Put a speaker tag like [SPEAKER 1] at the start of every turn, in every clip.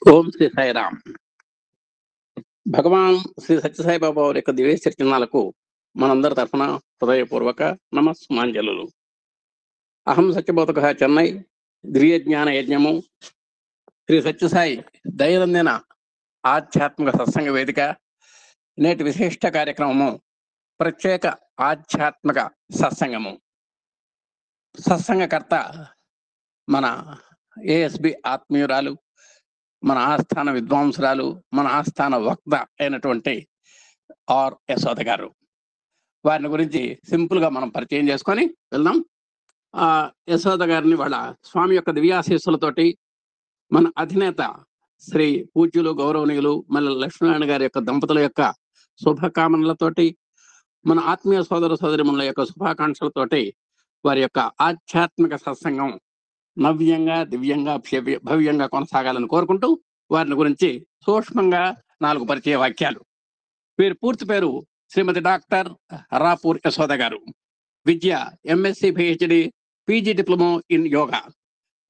[SPEAKER 1] ఓం శ్రీ సాయిరామ్. భగవాన్ శ్రీ సత్యసాయిబాబా వారి యొక్క దివ్య చర్చనాలకు మనందరి తరఫున హృదయపూర్వక నమస్మాంజలు. అహం సత్యబోధక చెన్నై దివ్య జ్ఞాన యజ్ఞము శ్రీ సత్యసాయి దైనందిన ఆధ్యాత్మిక సత్సంగ వేదిక నేటి విశిష్ట కార్యక్రమము ప్రత్యేక ఆధ్యాత్మిక సత్సంగము. సత్సంగకర్త మన ఏఎస్బి ఆత్మీయురాలు, మన ఆస్థాన విద్వాంసురాలు, మన ఆస్థాన వక్త అయినటువంటి ఆర్ యశోద గారు. వారిని గురించి సింపుల్ గా మనం పరిచయం చేసుకొని వెళ్దాం. యశోద గారిని వాళ్ళ స్వామి యొక్క దివ్యాశీస్సులతోటి మన అధినేత శ్రీ పూజ్యులు గౌరవనీయులు మల్ల లక్ష్మీనారాయణ గారి యొక్క దంపతుల యొక్క శుభకామనలతోటి, మన ఆత్మీయ సోదర సోదరిమణుల యొక్క శుభాకాంక్షలతోటి వారి యొక్క ఆధ్యాత్మిక సత్సంగం నవ్యంగా, దివ్యంగా, భవ్యంగా కొనసాగాలని కోరుకుంటూ వారిని గురించి సూక్ష్మంగా 4 పరిచయ వాక్యాలు. వీరి పూర్తి పేరు శ్రీమతి డాక్టర్ రాపూర్ యశోద గారు. విద్య MSc, PhD, PG diploma in yoga.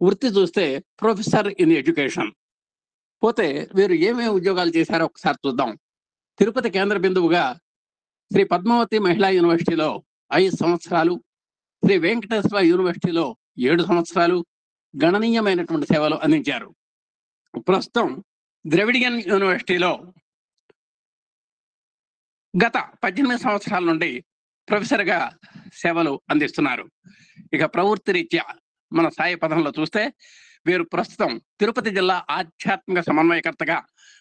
[SPEAKER 1] వృత్తి చూస్తే ప్రొఫెసర్ ఇన్ ఎడ్యుకేషన్. పోతే వీరు ఏమేమి ఉద్యోగాలు చేశారో ఒకసారి చూద్దాం. తిరుపతి కేంద్ర బిందువుగా శ్రీ పద్మావతి మహిళా యూనివర్సిటీలో 5 సంవత్సరాలు, శ్రీ వెంకటేశ్వర యూనివర్సిటీలో 7 సంవత్సరాలు గణనీయమైనటువంటి సేవలు అందించారు. ప్రస్తుతం ద్రవిడియన్ యూనివర్సిటీలో గత 18 సంవత్సరాల నుండి ప్రొఫెసర్గా సేవలు అందిస్తున్నారు. ఇక ప్రవృత్తి రీత్యా మన సాయి పదంలో చూస్తే వీరు ప్రస్తుతం తిరుపతి జిల్లా ఆధ్యాత్మిక సమన్వయకర్తగా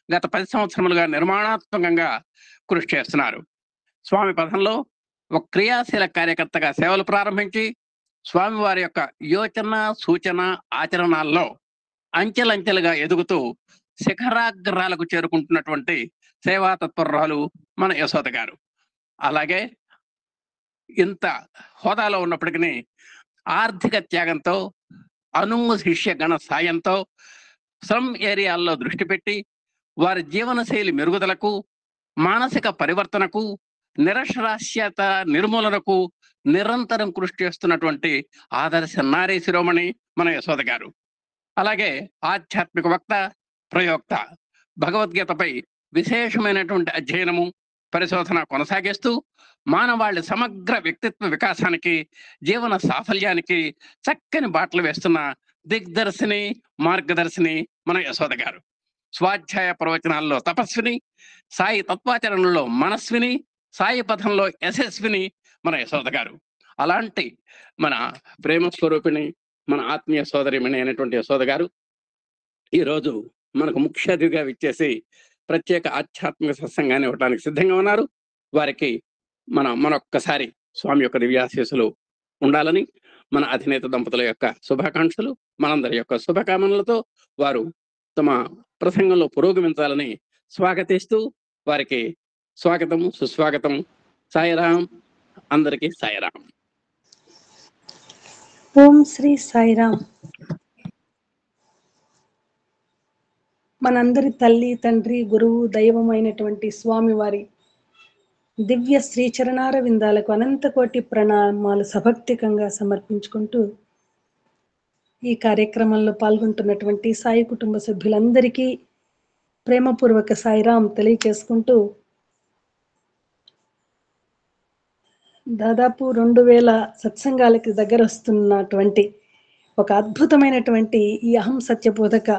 [SPEAKER 1] గత 10 సంవత్సరములుగా నిర్మాణాత్మకంగా కృషి చేస్తున్నారు. స్వామి పదంలో ఒక క్రియాశీల కార్యకర్తగా సేవలు ప్రారంభించి స్వామి వారి యొక్క యోచన, సూచన, ఆచరణాల్లో అంచెలంచెలుగా ఎదుగుతూ శిఖరాగ్రాలకు చేరుకుంటున్నటువంటి సేవా తత్పరురాలు మన యశోద గారు. అలాగే ఇంత హోదాలో ఉన్నప్పటికీ ఆర్థిక త్యాగంతో, అనుంగు శిష్య గణ సాయంతో స్లమ్ ఏరియాల్లో దృష్టి పెట్టి వారి జీవనశైలి మెరుగుదలకు, మానసిక పరివర్తనకు, నిరక్షరాస్యత నిర్మూలనకు నిరంతరం కృషి చేస్తున్నటువంటి ఆదర్శ నారీ శిరోమణి మన యశోద గారు. అలాగే ఆధ్యాత్మిక వక్త, ప్రయోక్త. భగవద్గీతపై విశేషమైనటువంటి అధ్యయనము, పరిశోధన కొనసాగిస్తూ మానవాళి సమగ్ర వ్యక్తిత్వ వికాసానికి, జీవన సాఫల్యానికి చక్కని బాటలు వేస్తున్న దిగ్దర్శిని, మార్గదర్శిని మన యశోద గారు. స్వాధ్యాయ ప్రవచనాల్లో తపస్విని, సాయి తత్వాచరణలో మనస్విని, సాయి పథంలో యశస్విని మన యశోద గారు. అలాంటి మన ప్రేమ స్వరూపిణి, మన ఆత్మీయ సోదరిమణి అయినటువంటి యశోద గారు ఈరోజు మనకు ముఖ్య అతిథిగా విచ్చేసి ప్రత్యేక ఆధ్యాత్మిక సత్సంగాన్ని ఇవ్వడానికి సిద్ధంగా ఉన్నారు. వారికి మనొక్కసారి స్వామి యొక్క దివ్యాశీస్సులు ఉండాలని, మన అధినేత దంపతుల యొక్క శుభాకాంక్షలు, మనందరి యొక్క శుభకామనలతో వారు తమ ప్రసంగంలో పురోగమించాలని స్వాగతిస్తూ వారికి స్వాగతం, సుస్వాగతం. సాయిరాం. అందరికీ సాయిరాం.
[SPEAKER 2] ఓం శ్రీ సాయిరాం. మనందరి తల్లి, తండ్రి, గురువు, దైవమైనటువంటి స్వామివారి దివ్య శ్రీచరణార విందాలకు అనంతకోటి ప్రణామాలు సభక్తికంగా సమర్పించుకుంటూ ఈ కార్యక్రమంలో పాల్గొంటున్నటువంటి సాయి కుటుంబ సభ్యులందరికీ ప్రేమపూర్వక సాయిరాం తెలియచేసుకుంటూ దాదాపు 2000 సత్సంగాలకి దగ్గర వస్తున్నటువంటి ఒక అద్భుతమైనటువంటి ఈ అహం సత్యబోధక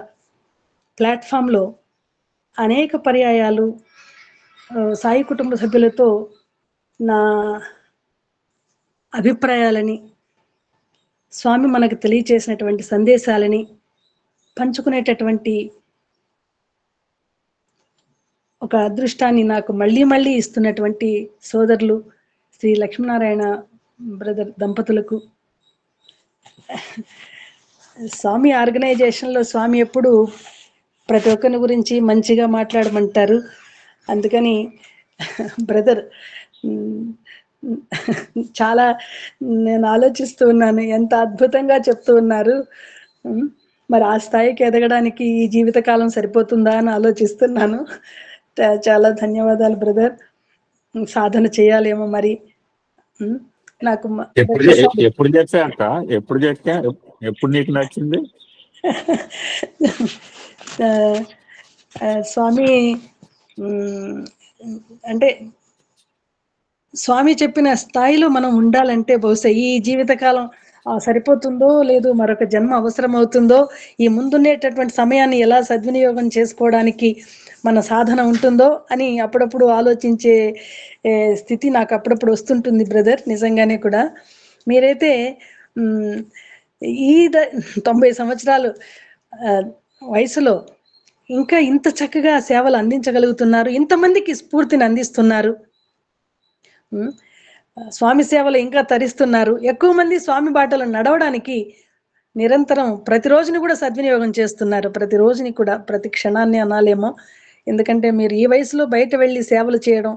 [SPEAKER 2] ప్లాట్ఫామ్లో అనేక పర్యాయాలు సాయి కుటుంబ సభ్యులతో నా అభిప్రాయాలని, స్వామి మనకు తెలియచేసినటువంటి సందేశాలని పంచుకునేటటువంటి ఒక అదృష్టాన్ని నాకు మళ్ళీ మళ్ళీ ఇస్తున్నటువంటి సోదరులు శ్రీ లక్ష్మీనారాయణ బ్రదర్ దంపతులకు, స్వామి ఆర్గనైజేషన్లో స్వామి ఎప్పుడు ప్రతి ఒక్కరి గురించి మంచిగా మాట్లాడమంటారు. అందుకని బ్రదర్ చాలా నేను ఆలోచిస్తూ ఉన్నాను, ఎంత అద్భుతంగా చెప్తూ ఉన్నారు. మరి ఆ స్థాయికి ఎదగడానికి ఈ జీవితకాలం సరిపోతుందా అని ఆలోచిస్తున్నాను. చాలా ధన్యవాదాలు బ్రదర్. సాధన చేయాలేమో మరి. నాకు
[SPEAKER 3] ఎప్పుడు చేస్తా ఎప్పుడు నీకు నచ్చింది?
[SPEAKER 2] ఆ, స్వామి ఉమ్, అంటే స్వామి చెప్పిన స్థాయిలో మనం ఉండాలంటే బహుశా ఈ జీవితకాలం సరిపోతుందో లేదు మరొక జన్మ అవసరం అవుతుందో, ఈ ముందుండేటటువంటి సమయాన్ని ఎలా సద్వినియోగం చేసుకోవడానికి మన సాధన ఉంటుందో అని అప్పుడప్పుడు ఆలోచించే స్థితి నాకు అప్పుడప్పుడు వస్తుంటుంది బ్రదర్. నిజంగానే కూడా మీరైతే ఉమ్, ఈ 90 సంవత్సరాలు ఆ, వయసులో ఇంకా ఇంత చక్కగా సేవలు అందించగలుగుతున్నారు, ఇంతమందికి స్ఫూర్తిని అందిస్తున్నారు. ఉమ్, స్వామి సేవలు ఇంకా తరిస్తున్నారు. ఎక్కువ మంది స్వామి బాటలో నడవడానికి నిరంతరం ప్రతిరోజుని కూడా సద్వినియోగం చేస్తున్నారు. ప్రతి రోజుని కూడా, ప్రతి క్షణాన్ని అనాలేమో. ఎందుకంటే మీరు ఈ వయసులో బయట వెళ్ళి సేవలు చేయడం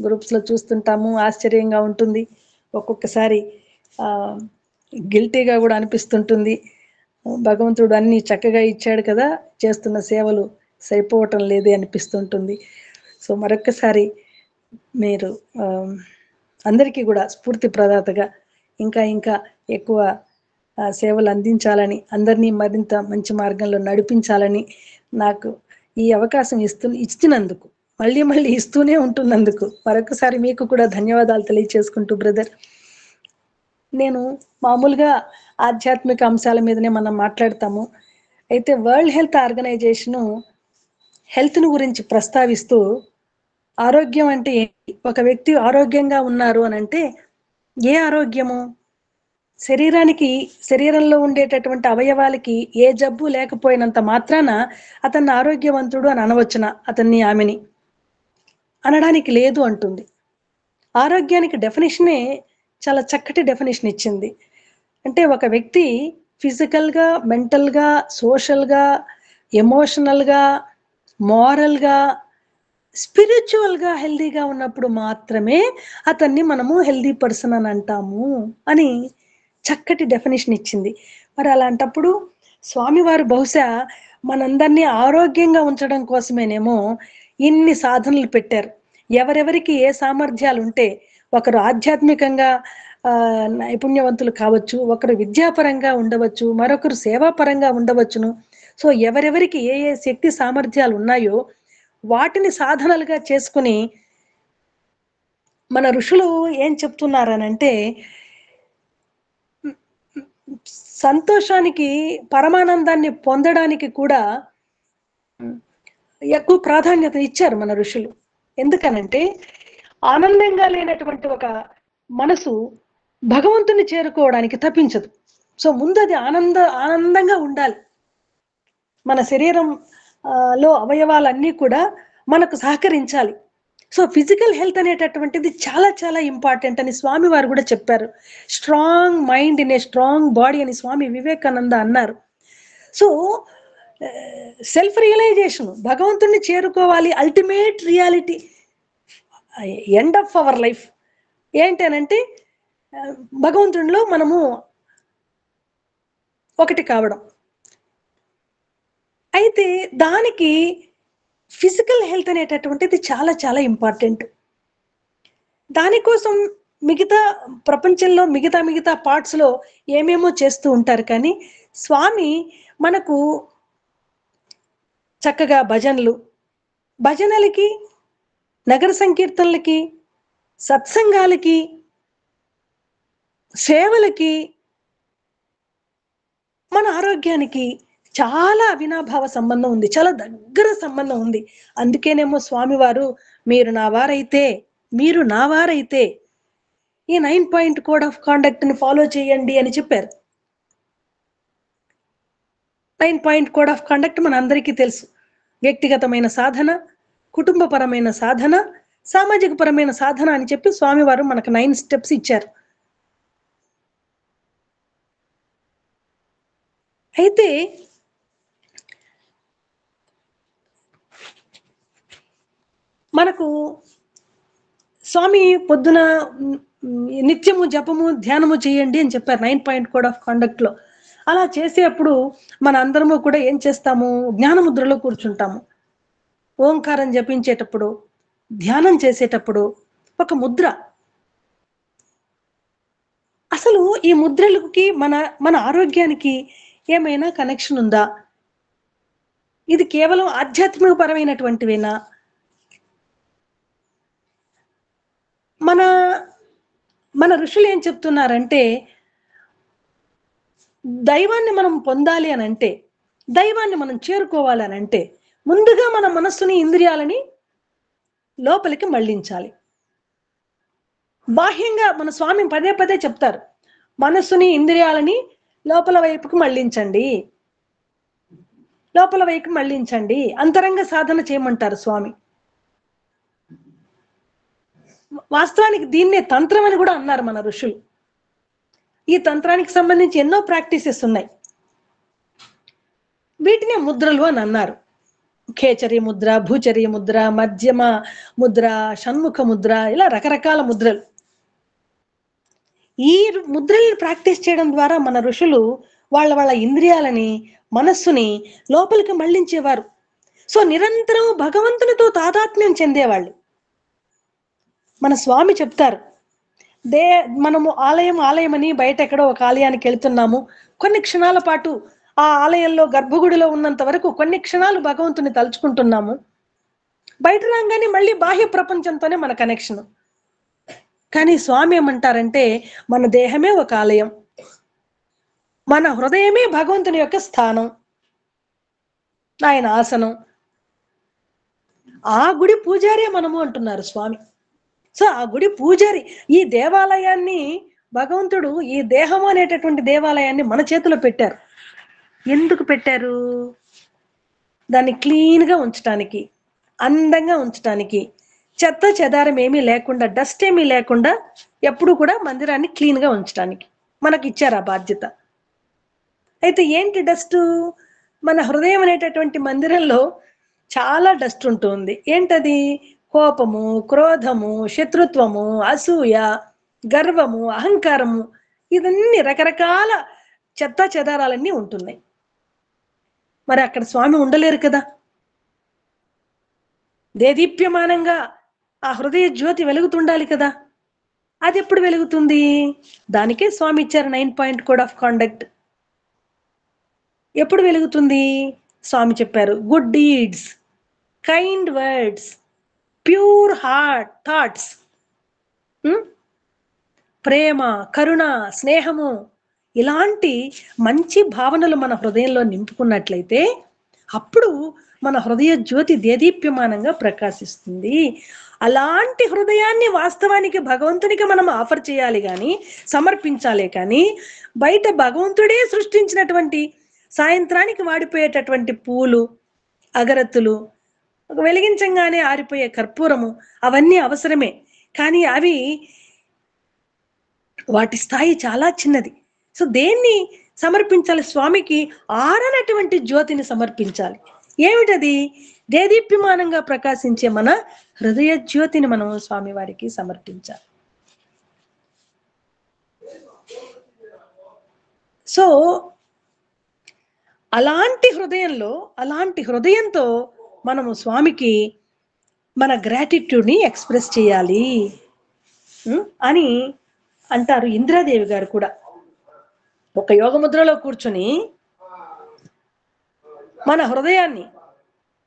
[SPEAKER 2] గ్రూప్స్లో చూస్తుంటాము, ఆశ్చర్యంగా ఉంటుంది. ఒక్కొక్కసారి గిల్టీగా కూడా అనిపిస్తుంటుంది. భగవంతుడు అన్ని చక్కగా ఇచ్చాడు కదా, చేస్తున్న సేవలు సరిపోవటం లేదే అనిపిస్తుంటుంది. సో మరొక్కసారి మీరు అందరికీ కూడా స్ఫూర్తి ప్రదాతగా ఇంకా ఇంకా ఎక్కువ సేవలు అందించాలని, అందరినీ మరింత మంచి మార్గంలో నడిపించాలని నాకు ఈ అవకాశం ఇచ్చినందుకు, మళ్ళీ మళ్ళీ ఇస్తూనే ఉంటున్నందుకు మరొకసారి మీకు కూడా ధన్యవాదాలు తెలియచేసుకుంటూ బ్రదర్. నేను మామూలుగా ఆధ్యాత్మిక అంశాల మీదనే మనం మాట్లాడతాము. అయితే వరల్డ్ హెల్త్ ఆర్గనైజేషను హెల్త్ను గురించి ప్రస్తావిస్తూ ఆరోగ్యం అంటే ఏంటి, ఒక వ్యక్తి ఆరోగ్యంగా ఉన్నారు అని అంటే ఏ ఆరోగ్యము, శరీరంలో ఉండేటటువంటి అవయవాలకి ఏ జబ్బు లేకపోయినంత మాత్రాన అతన్ని ఆరోగ్యవంతుడు అని అనవచ్చున, అతన్ని ఆమెని అనడానికి లేదు అంటుంది. ఆరోగ్యానికి డెఫినేషనే చాలా చక్కటి డెఫినేషన్ ఇచ్చింది. అంటే ఒక వ్యక్తి ఫిజికల్గా, మెంటల్గా, సోషల్గా, ఎమోషనల్గా, మోరల్గా, స్పిరిచువల్గా హెల్దీగా ఉన్నప్పుడు మాత్రమే అతన్ని మనము హెల్దీ పర్సన్ అని అంటాము అని చక్కటి డెఫినేషన్ ఇచ్చింది. మరి అలాంటప్పుడు స్వామివారు బహుశా మనందరినీ ఆరోగ్యంగా ఉంచడం కోసమేనేమో ఇన్ని సాధనలు పెట్టారు. ఎవరెవరికి ఏ సామర్థ్యాలు ఉంటే, ఒకరు ఆధ్యాత్మికంగా నైపుణ్యవంతులు కావచ్చు, ఒకరు విద్యాపరంగా ఉండవచ్చు, మరొకరు సేవాపరంగా ఉండవచ్చును. సో ఎవరెవరికి ఏ ఏ శక్తి సామర్థ్యాలు ఉన్నాయో వాటిని సాధనలుగా చేసుకుని మన ఋషులు ఏం చెప్తున్నారనంటే, సంతోషానికి, పరమానందాన్ని పొందడానికి కూడా ఎక్కువ ప్రాధాన్యత ఇచ్చారు మన ఋషులు. ఎందుకనంటే ఆనందంగా లేనటువంటి ఒక మనసు భగవంతుని చేరుకోవడానికి తప్పించదు. సో ముందు అది ఆనందంగా ఉండాలి. మన శరీరం లో అవయవాలన్నీ కూడా మనకు సహకరించాలి. సో ఫిజికల్ హెల్త్ అనేటటువంటిది చాలా చాలా ఇంపార్టెంట్ అని స్వామి వారు కూడా చెప్పారు. Strong mind in a strong body అని స్వామి వివేకానంద అన్నారు. సో సెల్ఫ్ రియలైజేషన్, భగవంతుణ్ణి చేరుకోవాలి, ultimate reality, end of our life ఏంటనంటే భగవంతునిలో మనము ఒకటి కావడం. అయితే దానికి ఫిజికల్ హెల్త్ అనేటటువంటిది చాలా చాలా ఇంపార్టెంట్. దానికోసం మిగతా ప్రపంచంలో మిగతా పార్ట్స్లో ఏమేమో చేస్తూ ఉంటారు. కానీ స్వామి మనకు చక్కగా భజనలకి, నగర సంకీర్తనలకి, సత్సంగాలకి, సేవలకి, మన ఆరోగ్యానికి చాలా అవినాభావ సంబంధం ఉంది, చాలా దగ్గర సంబంధం ఉంది. అందుకేనేమో స్వామివారు మీరు నా వారైతే ఈ 9 పాయింట్ కోడ్ ఆఫ్ కాండక్ట్ ని ఫాలో చేయండి అని చెప్పారు. 9 పాయింట్ కోడ్ ఆఫ్ కాండక్ట్ మన అందరికీ తెలుసు. వ్యక్తిగతమైన సాధన, కుటుంబపరమైన సాధన, సామాజిక పరమైన సాధన అని చెప్పి స్వామివారు మనకు 9 స్టెప్స్ ఇచ్చారు. అయితే మనకు స్వామి పొద్దున నిత్యము జపము ధ్యానము చేయండి అని చెప్పారు 9 పాయింట్ కోడ్ ఆఫ్ కాండక్ట్ లో. అలా చేసేప్పుడు మన అందరము కూడా ఏం చేస్తాము, జ్ఞానముద్రలో కూర్చుంటాము. ఓంకారం జపించేటప్పుడు, ధ్యానం చేసేటప్పుడు ఒక ముద్ర. అసలు ఈ ముద్రలకి మన ఆరోగ్యానికి ఏమైనా కనెక్షన్ ఉందా? ఇది కేవలం ఆధ్యాత్మిక పరమైనటువంటివేనా? మన మన ఋషులు ఏం చెప్తున్నారంటే, దైవాన్ని మనం పొందాలి అని అంటే, దైవాన్ని మనం చేరుకోవాలి అని అంటే, ముందుగా మన మనస్సుని, ఇంద్రియాలని లోపలికి మళ్ళించాలి. బాహ్యంగా మన స్వామి పదే పదే చెప్తారు, మనస్సుని, ఇంద్రియాలని లోపల వైపుకు మళ్ళించండి, లోపల వైపు మళ్ళించండి, అంతరంగ సాధన చేయమంటారు స్వామి. వాస్తవానికి దీన్నే తంత్రం అని కూడా అన్నారు మన ఋషులు. ఈ తంత్రానికి సంబంధించి ఎన్నో ప్రాక్టీసెస్ ఉన్నాయి. వీటినే ముద్రలు అని అన్నారు. ఖేచరీ ముద్ర, భూచరీ ముద్ర, మధ్యమ ముద్ర, షణ్ముఖ ముద్ర, ఇలా రకరకాల ముద్రలు. ఈ ముద్రల్ని ప్రాక్టీస్ చేయడం ద్వారా మన ఋషులు వాళ్ళ ఇంద్రియాలని, మనస్సుని లోపలికి మళ్ళించేవారు. సో నిరంతరం భగవంతునితో తాదాత్మ్యం చెందేవాళ్ళు. మన స్వామి చెప్తారు, మనము ఆలయం అని బయట ఎక్కడో ఒక ఆలయానికి వెళ్తున్నాము, కొన్ని క్షణాల పాటు ఆ ఆలయంలో గర్భగుడిలో ఉన్నంత వరకు కొన్ని క్షణాలు భగవంతుని తలుచుకుంటున్నాము, బయట రాగానే మళ్ళీ బాహ్య ప్రపంచంతోనే మన కనెక్షన్. కానీ స్వామి ఏమంటారంటే, మన దేహమే ఒక ఆలయం, మన హృదయమే భగవంతుని యొక్క స్థానం, ఆయన ఆసనం, ఆ గుడి పూజారే మనము అంటున్నారు స్వామి. సో ఆ గుడి పూజారి, ఈ దేవాలయాన్ని భగవంతుడు ఈ దేహం అనేటటువంటి దేవాలయాన్ని మన చేతిలో పెట్టారు. ఎందుకు పెట్టారు? దాన్ని క్లీన్గా ఉంచడానికి, అందంగా ఉంచడానికి, చెత్త చెదారం ఏమీ లేకుండా, డస్ట్ ఏమీ లేకుండా ఎప్పుడు కూడా మందిరాన్ని క్లీన్గా ఉంచడానికి మనకి ఇచ్చారు ఆ బాధ్యత. అయితే ఏంటి డస్ట్? మన హృదయం అనేటటువంటి మందిరంలో చాలా డస్ట్ ఉంటుంది. ఏంటది? కోపము, క్రోధము, శత్రుత్వము, అసూయ, గర్వము, అహంకారము, ఇవన్నీ రకరకాల చెత్త చెదారాలన్నీ ఉంటున్నాయి. మరి అక్కడ స్వామి ఉండలేరు కదా. దేదీప్యమానంగా ఆ హృదయ జ్యోతి వెలుగుతుండాలి కదా. అది ఎప్పుడు వెలుగుతుంది? దానికే స్వామి ఇచ్చారు 9 పాయింట్ కోడ్ ఆఫ్ కాండక్ట్. ఎప్పుడు వెలుగుతుంది? స్వామి చెప్పారు, good deeds, kind words, pure heart thoughts, ప్రేమ, కరుణ, స్నేహము, ఇలాంటి మంచి భావనలు మన హృదయంలో నింపుకున్నట్లయితే అప్పుడు మన హృదయ జ్యోతి దేదీప్యమానంగా ప్రకాశిస్తుంది. అలాంటి హృదయాన్ని వాస్తవానికి భగవంతునికి మనం ఆఫర్ చేయాలి కానీ, సమర్పించాలి కానీ, బయట భగవంతుడే సృష్టించినటువంటి సాయంత్రానికి వాడిపోయేటటువంటి పూలు, అగరత్తులు, వెలిగించంగానే ఆరిపోయే కర్పూరము, అవన్నీ అవసరమే. కానీ అవి, వాటి స్థాయి చాలా చిన్నది. సో దేన్ని సమర్పించాలి? స్వామికి ఆరనటువంటి జ్యోతిని సమర్పించాలి. ఏమిటది? దేదీప్యమానంగా ప్రకాశించే మన హృదయ జ్యోతిని మనం స్వామి వారికి సమర్పించాలి. సో అలాంటి హృదయంతో మనము స్వామికి మన గ్రాటిట్యూడ్ని ఎక్స్ప్రెస్ చేయాలి అని అంటారు ఇంద్రాదేవి గారు కూడా. ఒక యోగ ముద్రలో కూర్చొని మన హృదయాన్ని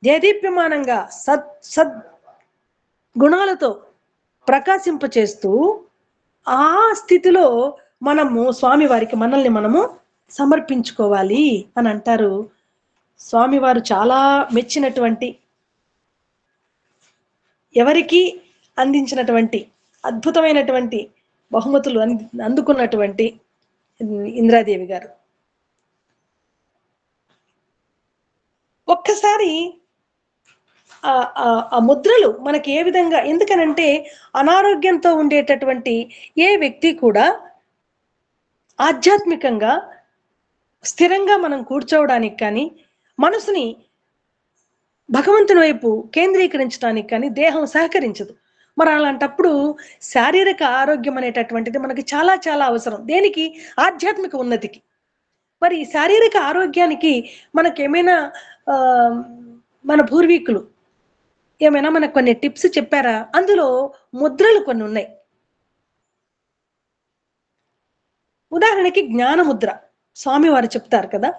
[SPEAKER 2] దేదీప్యమానంగా సద్ గుణాలతో ప్రకాశింపచేస్తూ ఆ స్థితిలో మనము స్వామి వారికి మనల్ని మనము సమర్పించుకోవాలి అని అంటారు. స్వామివారు చాలా మెచ్చినటువంటి, ఎవరికి అందించినటువంటి అద్భుతమైనటువంటి బహుమతులు అందుకున్నటువంటి ఇంద్రాదేవి గారు. ఒక్కసారి ఆ ముద్రలు మనకి ఏ విధంగా, ఎందుకనంటే అనారోగ్యంతో ఉండేటటువంటి ఏ వ్యక్తి కూడా ఆధ్యాత్మికంగా స్థిరంగా మనం కూర్చోవడానికి కానీ, మనసుని భగవంతుని వైపు కేంద్రీకరించడానికి కానీ దేహం సహకరించదు. మరి అలాంటప్పుడు శారీరక ఆరోగ్యం అనేటటువంటిది మనకి చాలా చాలా అవసరం. దేనికి? ఆధ్యాత్మిక ఉన్నతికి. మరి ఈ శారీరక ఆరోగ్యానికి మనకేమైనా మన పూర్వీకులు ఏమైనా మనకు కొన్ని టిప్స్ చెప్పారా? అందులో ముద్రలు కొన్ని ఉన్నాయి. ఉదాహరణకి జ్ఞాన ముద్ర స్వామి వారు చెప్తారు కదా,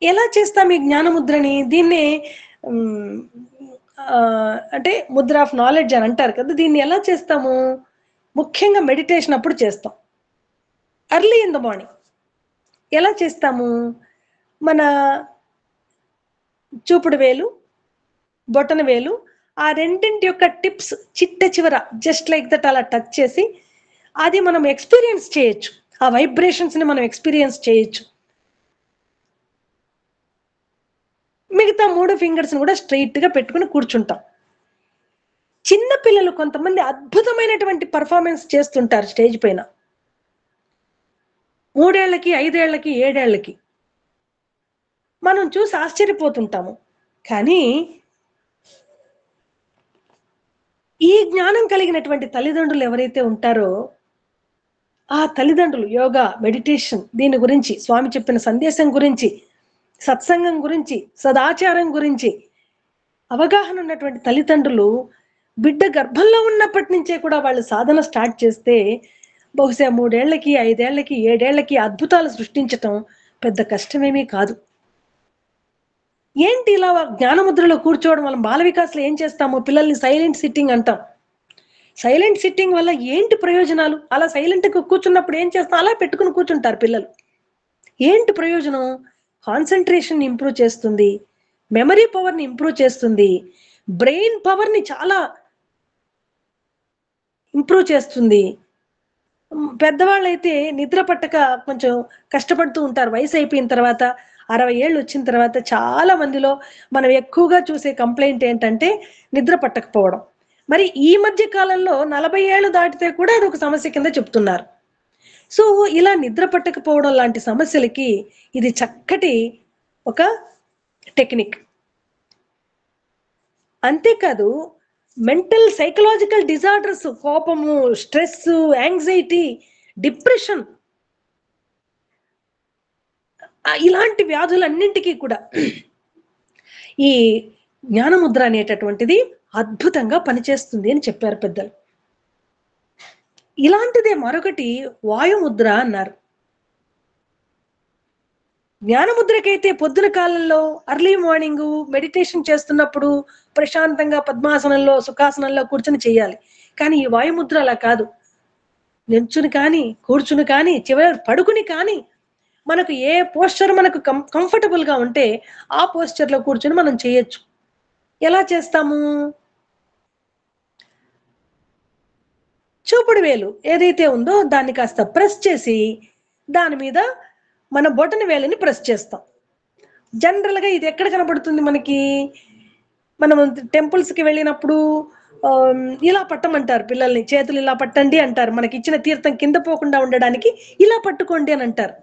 [SPEAKER 2] ఎలా చేస్తాం ఈ జ్ఞానముద్రని? దీన్నే అంటే ముద్ర ఆఫ్ నాలెడ్జ్ అని అంటారు కదా, దీన్ని ఎలా చేస్తాము? ముఖ్యంగా మెడిటేషన్ అప్పుడు చేస్తాం, ఎర్లీ ఇన్ ద మార్నింగ్. ఎలా చేస్తాము? మన చూపుడు వేలు, బొటన వేలు, ఆ రెండింటి యొక్క టిప్స్ చిట్ట చివర జస్ట్ లైక్ దట్ అలా టచ్ చేసి అది మనం ఎక్స్పీరియన్స్ చేయొచ్చు, ఆ వైబ్రేషన్స్ ని మనం ఎక్స్పీరియన్స్ చేయొచ్చు. మిగతా 3 ఫింగర్స్ కూడా స్ట్రైట్ గా పెట్టుకుని కూర్చుంటాం. చిన్న పిల్లలు కొంతమంది అద్భుతమైనటువంటి పర్ఫార్మెన్స్ చేస్తుంటారు స్టేజ్ పైన, 3 ఏళ్లకి, 5 ఏళ్లకి, 7 ఏళ్లకి. మనం చూసి ఆశ్చర్యపోతుంటాము. కానీ ఈ జ్ఞానం కలిగినటువంటి తల్లిదండ్రులు ఎవరైతే ఉంటారో ఆ తల్లిదండ్రులు యోగా, మెడిటేషన్ దీని గురించి, స్వామి చెప్పిన సందేశం గురించి, సత్సంగం గురించి, సదాచారం గురించి అవగాహన ఉన్నటువంటి తల్లిదండ్రులు బిడ్డ గర్భంలో ఉన్నప్పటి నుంచే కూడా వాళ్ళు సాధన స్టార్ట్ చేస్తే బహుశా 3 ఏళ్లకి, 5 ఏళ్లకి, 7 ఏళ్లకి అద్భుతాలు సృష్టించటం పెద్ద కష్టమేమీ కాదు. ఏంటి ఇలా జ్ఞానముద్రలో కూర్చోవడం వల్ల బాల వికాస్లో ఏం చేస్తాము? పిల్లల్ని సైలెంట్ సిట్టింగ్ అంటాం. సైలెంట్ సిట్టింగ్ వల్ల ఏంటి ప్రయోజనాలు? అలా సైలెంట్గా కూర్చున్నప్పుడు ఏం చేస్తాం? అలా పెట్టుకుని కూర్చుంటారు పిల్లలు. ఏంటి ప్రయోజనం? కాన్సన్ట్రేషన్ ఇంప్రూవ్ చేస్తుంది, మెమరీ పవర్ని ఇంప్రూవ్ చేస్తుంది, బ్రెయిన్ పవర్ని చాలా ఇంప్రూవ్ చేస్తుంది. పెద్దవాళ్ళైతే నిద్ర పట్టక కొంచెం కష్టపడుతూ ఉంటారు. వయసు అయిపోయిన తర్వాత, 60 ఏళ్ళు వచ్చిన తర్వాత చాలా మందిలో మనం ఎక్కువగా చూసే కంప్లైంట్ ఏంటంటే నిద్ర పట్టకపోవడం. మరి ఈ మధ్య కాలంలో 40 ఏళ్ళు దాటితే కూడా అది ఒక సమస్య కింద చెప్తున్నారు. సో ఇలా నిద్ర పట్టకపోవడం లాంటి సమస్యలకి ఇది చక్కటి ఒక టెక్నిక్. అంతేకాదు మెంటల్ సైకలాజికల్ డిజార్డర్స్, కోపము, స్ట్రెస్, యాంగ్జైటీ, డిప్రెషన్, ఇలాంటి వ్యాధులన్నింటికీ కూడా ఈ జ్ఞానముద్ర అనేటటువంటిది అద్భుతంగా పనిచేస్తుంది అని చెప్పారు పెద్దలు. ఇలాంటిదే మరొకటి వాయుముద్ర అన్నారు. జ్ఞానముద్రకైతే పొద్దున కాలంలో ఎర్లీ మార్నింగ్ మెడిటేషన్ చేస్తున్నప్పుడు ప్రశాంతంగా పద్మాసనంలో, సుఖాసనంలో కూర్చొని చేయాలి. కానీ ఈ వాయుముద్ర అలా కాదు. నిల్చుని కానీ, కూర్చుని కానీ, చివరి పడుకుని కానీ, మనకు ఏ పోస్చర్ మనకు కంఫర్టబుల్ గా ఉంటే ఆ పోస్చర్ లో కూర్చొని మనం చేయొచ్చు. ఎలా చేస్తాము? చూపుడు వేలు ఏదైతే ఉందో దాన్ని కాస్త ప్రెస్ చేసి దాని మీద మన బొటన వేలుని ప్రెస్ చేస్తాం. జనరల్ గా ఇది ఎక్కడ కనబడుతుంది మనకి? మనం టెంపుల్స్ కి వెళ్ళినప్పుడు ఇలా పట్టమంటారు పిల్లల్ని, చేతులు ఇలా పట్టండి అంటారు. మనకి ఇచ్చిన తీర్థం కింద పోకుండా ఉండడానికి ఇలా పట్టుకోండి అని అంటారు.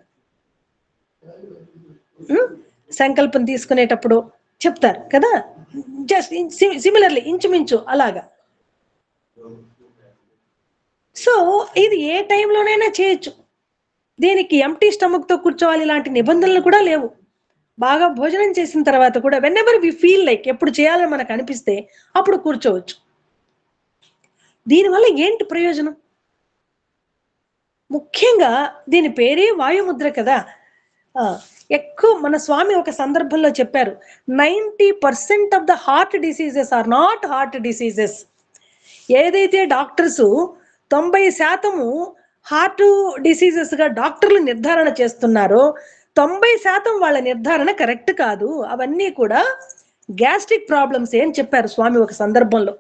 [SPEAKER 2] సంకల్పం తీసుకునేటప్పుడు చెప్తారు కదా, జస్ట్ సిమిలర్లీ ఇంచుమించు అలాగా. సో ఇది ఏ టైంలోనైనా చేయొచ్చు. దీనికి ఎంటీ స్టమక్ తో కూర్చోవాలి ఇలాంటి నిబంధనలు కూడా లేవు. బాగా భోజనం చేసిన తర్వాత కూడా whenever we feel like, ఎప్పుడు చేయాలని మనకు అనిపిస్తే అప్పుడు కూర్చోవచ్చు. దీనివల్ల ఏంటి ప్రయోజనం? ముఖ్యంగా దీని పేరే వాయుముద్ర కదా. ఎక్కువ మన స్వామి ఒక సందర్భంలో చెప్పారు, 90% of the heart diseases are not heart diseases. ఏదైతే డాక్టర్స్ 90% హార్ట్ డిసీజెస్ గా డాక్టర్లు నిర్ధారణ చేస్తున్నారో 90% వాళ్ళ నిర్ధారణ కరెక్ట్ కాదు. అవన్నీ కూడా గ్యాస్ట్రిక్ ప్రాబ్లమ్స్ అని చెప్పారు స్వామి ఒక సందర్భంలో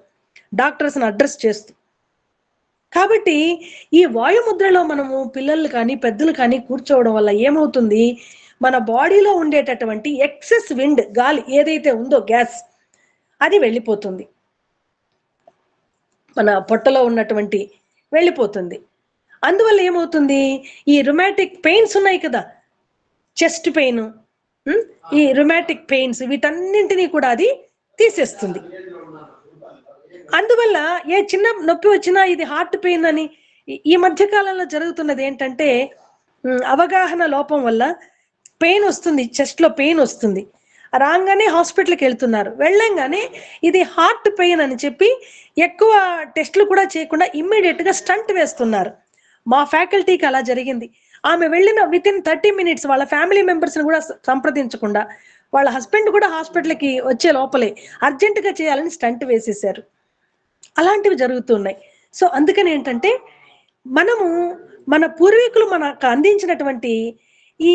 [SPEAKER 2] డాక్టర్స్ అడ్రస్ చేస్తూ. కాబట్టి ఈ వాయుముద్రలో మనము పిల్లలు కానీ పెద్దలు కానీ కూర్చోవడం వల్ల ఏమవుతుంది? మన బాడీలో ఉండేటటువంటి ఎక్సెస్ విండ్, గాలి ఏదైతే ఉందో గ్యాస్, అది వెళ్ళిపోతుంది. మన పొట్టలో ఉన్నటువంటి వెళ్ళిపోతుంది. అందువల్ల ఏమవుతుంది? ఈ రుమాటిక్ పెయిన్స్ ఉన్నాయి కదా, చెస్ట్ పెయిన్, ఈ రుమాటిక్ పెయిన్స్, వీటన్నింటినీ కూడా అది తీసేస్తుంది. అందువల్ల ఏ చిన్న నొప్పి వచ్చినా ఇది హార్ట్ పెయిన్ అని ఈ మధ్య కాలంలో జరుగుతున్నది ఏంటంటే అవగాహన లోపం వల్ల పెయిన్ వస్తుంది, చెస్ట్ లో పెయిన్ వస్తుంది, రాగానే హాస్పిటల్కి వెళ్తున్నారు. వెళ్ళంగానే ఇది హార్ట్ పెయిన్ అని చెప్పి ఎక్కువ టెస్టులు కూడా చేయకుండా ఇమ్మీడియట్ గా స్టంట్ వేస్తున్నారు. మా ఫ్యాకల్టీకి అలా జరిగింది. ఆమె వెళ్ళిన విత్ ఇన్ 30 minutes వాళ్ళ ఫ్యామిలీ మెంబర్స్ని కూడా సంప్రదించకుండా వాళ్ళ హస్బెండ్ కూడా హాస్పిటల్కి వచ్చే లోపలే అర్జెంటుగా చేయాలని స్టంట్ వేసేసారు. అలాంటివి జరుగుతున్నాయి. సో అందుకని ఏంటంటే మనము మన పూర్వీకులు మనకు అందించినటువంటి ఈ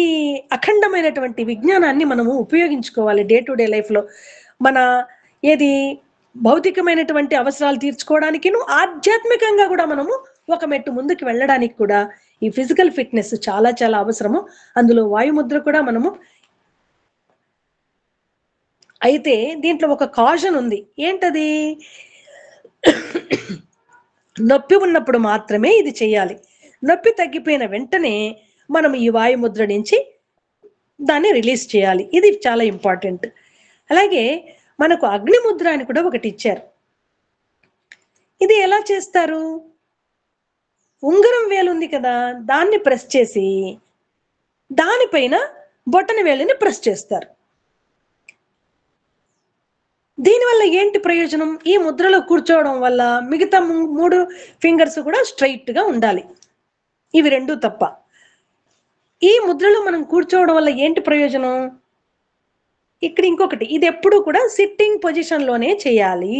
[SPEAKER 2] అఖండమైనటువంటి విజ్ఞానాన్ని మనము ఉపయోగించుకోవాలి డే టు డే లైఫ్లో. మన ఏది భౌతికమైనటువంటి అవసరాలు తీర్చుకోవడానికిను, ఆధ్యాత్మికంగా కూడా మనము ఒక మెట్టు ముందుకు వెళ్ళడానికి కూడా ఈ ఫిజికల్ ఫిట్నెస్ చాలా చాలా అవసరము. అందులో వాయుముద్ర కూడా మనము. అయితే దీంట్లో ఒక కాషన్ ఉంది. ఏంటది? నొప్పి ఉన్నప్పుడు మాత్రమే ఇది చేయాలి. నొప్పి తగ్గిపోయిన వెంటనే మనం ఈ వాయుముద్ర నుంచి దాన్ని రిలీజ్ చేయాలి. ఇది చాలా ఇంపార్టెంట్. అలాగే మనకు అగ్నిముద్ర అని కూడా ఒకటి ఇచ్చారు. ఇది ఎలా చేస్తారు? ఉంగరం వేలు ఉంది కదా, దాన్ని ప్రెస్ చేసి దానిపైన బొటన వేలుని ప్రెస్ చేస్తారు. దీనివల్ల ఏంటి ప్రయోజనం? ఈ ముద్రలో కూర్చోవడం వల్ల మిగతా 3 ఫింగర్స్ కూడా స్ట్రైట్ గా ఉండాలి. ఇవి 2 తప్ప. ఈ ముద్రలో మనం కూర్చోవడం వల్ల ఏంటి ప్రయోజనం? ఇక్కడ ఇంకొకటి, ఇది ఎప్పుడు కూడా సిట్టింగ్ పొజిషన్ లోనే చేయాలి.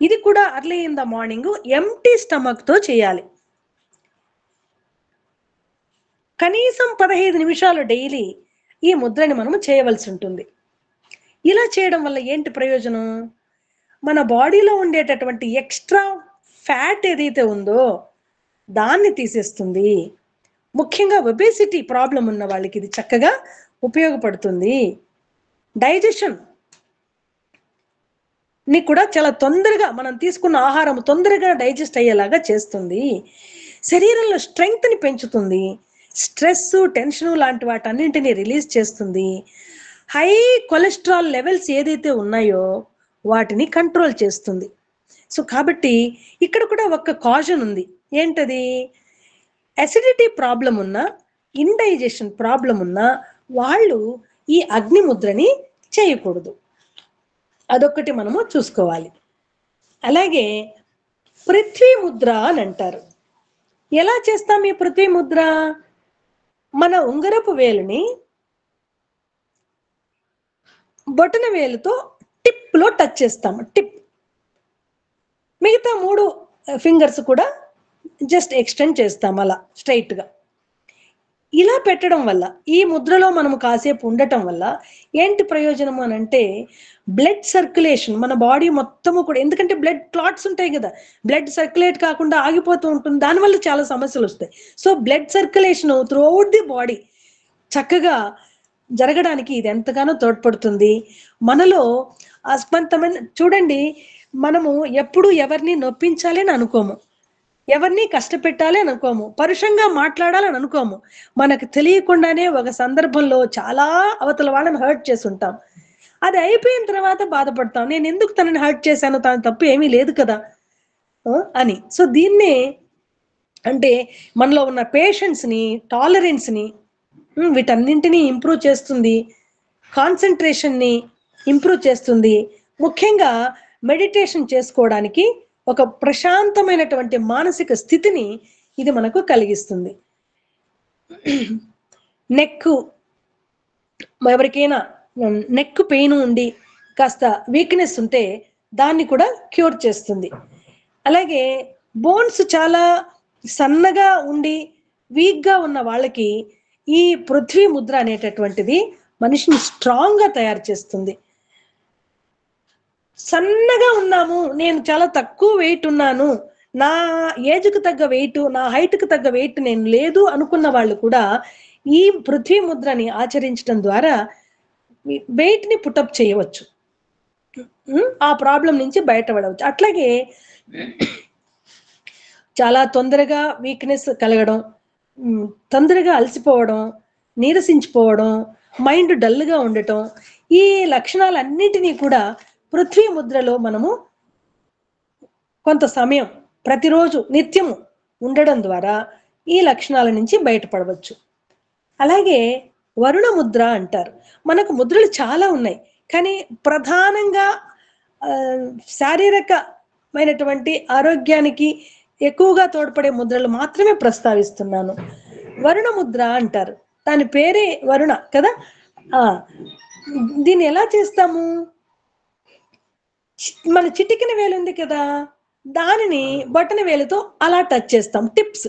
[SPEAKER 2] ఇది కూడా early in the morning empty stomach తో చేయాలి. కనీసం 15 నిమిషాలు డైలీ ఈ ముద్రని మనము చేయవలసి ఉంటుంది. ఇలా చేయడం వల్ల ఏంటి ప్రయోజనం? మన బాడీలో ఉండేటటువంటి ఎక్స్ట్రా ఫ్యాట్ ఏదైతే ఉందో దాన్ని తీసేస్తుంది. ముఖ్యంగా ఒబేసిటీ ప్రాబ్లం ఉన్న వాళ్ళకి ఇది చక్కగా ఉపయోగపడుతుంది. డైజెషన్ ని కూడా చాలా తొందరగా, మనం తీసుకున్న ఆహారం తొందరగా డైజెస్ట్ అయ్యేలాగా చేస్తుంది. శరీరంలో స్ట్రెంగ్త్ ని పెంచుతుంది. స్ట్రెస్, టెన్షన్ లాంటి వాటన్నింటినీ రిలీజ్ చేస్తుంది. హై కొలెస్ట్రాల్ లెవెల్స్ ఏదైతే ఉన్నాయో వాటిని కంట్రోల్ చేస్తుంది. సో కాబట్టి ఇక్కడ కూడా ఒక కాజన్ ఉంది. ఏంటది? అసిడిటీ ప్రాబ్లం ఉన్నా, ఇండైజెషన్ ప్రాబ్లం ఉన్నా వాళ్ళు ఈ అగ్నిముద్రని చేయకూడదు. అదొక్కటి మనము చూసుకోవాలి. అలాగే పృథ్వీ ముద్ర అని అంటారు. ఎలా చేస్తాం ఈ పృథ్వీ ముద్ర? మన ఉంగరపు వేలుని బొటన వేలుతో టిప్ లో టచ్ చేస్తాము. టిప్. మిగతా 3 ఫింగర్స్ కూడా జస్ట్ ఎక్స్టెండ్ చేస్తాం అలా స్ట్రైట్ గా. ఇలా పెట్టడం వల్ల, ఈ ముద్రలో మనం కాసేపు ఉండటం వల్ల ఏంటి ప్రయోజనం అని అంటే, బ్లడ్ సర్క్యులేషన్ మన బాడీ మొత్తము కూడా, ఎందుకంటే బ్లడ్ క్లాట్స్ ఉంటాయి కదా, బ్లడ్ సర్క్యులేట్ కాకుండా ఆగిపోతూ ఉంటుంది. దానివల్ల చాలా సమస్యలు వస్తాయి. So blood circulation throughout the body చక్కగా జరగడానికి ఇది ఎంతగానో తోడ్పడుతుంది. మనలో అస్పంతమైన, చూడండి, మనము ఎప్పుడు ఎవరిని నొప్పించాలి అని అనుకోము, ఎవరిని కష్టపెట్టాలి అని అనుకోము, పరుషంగా మాట్లాడాలని అనుకోము. మనకు తెలియకుండానే ఒక సందర్భంలో చాలా అవతల వాళ్ళని హర్ట్ చేసి ఉంటాం. అది అయిపోయిన తర్వాత బాధపడతాం, నేను ఎందుకు తనని హర్ట్ చేశాను, తన తప్పు ఏమీ లేదు కదా అని. సో దీన్నే అంటే మనలో ఉన్న పేషెన్స్ ని, టాలరెన్స్ ని, వీటన్నింటినీ ఇంప్రూవ్ చేస్తుంది. కాన్సన్ట్రేషన్ ని ఇంప్రూవ్ చేస్తుంది. ముఖ్యంగా మెడిటేషన్ చేసుకోవడానికి ఒక ప్రశాంతమైనటువంటి మానసిక స్థితిని ఇది మనకు కలిగిస్తుంది. నెక్, ఎవరికైనా నెక్ పెయిన్ ఉండి కాస్త వీక్నెస్ ఉంటే దాన్ని కూడా క్యూర్ చేస్తుంది. అలాగే బోన్స్ చాలా సన్నగా ఉండి వీక్ గా ఉన్న వాళ్ళకి ఈ పృథ్వీ ముద్ర అనేటటువంటిది మనిషిని స్ట్రాంగ్ గా తయారు చేస్తుంది. సన్నగా ఉన్నాము, నేను చాలా తక్కువ వెయిట్ ఉన్నాను, నా ఏజ్కు తగ్గ వెయిట్, నా హైట్కు తగ్గ వెయిట్ నేను లేదు అనుకున్న వాళ్ళు కూడా ఈ పృథ్వీ ముద్రని ఆచరించడం ద్వారా వెయిట్ ని పుటప్ చేయవచ్చు, ఆ ప్రాబ్లం నుంచి బయటపడవచ్చు. అట్లాగే చాలా తొందరగా వీక్నెస్ కలగడం, తొందరగా అలసిపోవడం, నీరసించిపోవడం, మైండ్ డల్గా ఉండటం, ఈ లక్షణాలన్నిటినీ కూడా పృథ్వీ ముద్రలో మనము కొంత సమయం ప్రతిరోజు నిత్యము ఉండడం ద్వారా ఈ లక్షణాల నుంచి బయటపడవచ్చు. అలాగే వరుణ ముద్ర అంటారు. మనకు ముద్రలు చాలా ఉన్నాయి, కానీ ప్రధానంగా శారీరకమైనటువంటి ఆరోగ్యానికి ఎక్కువగా తోడ్పడే ముద్రలు మాత్రమే ప్రస్తావిస్తున్నాను. వరుణ ముద్ర అంటారు. దాని పేరే వరుణ కదా. ఆ దీన్ని ఎలా చేస్తాము? మన చిటికిన వేలు ఉంది కదా, దానిని బొటన వేలుతో అలా టచ్ చేస్తాం. టిప్స్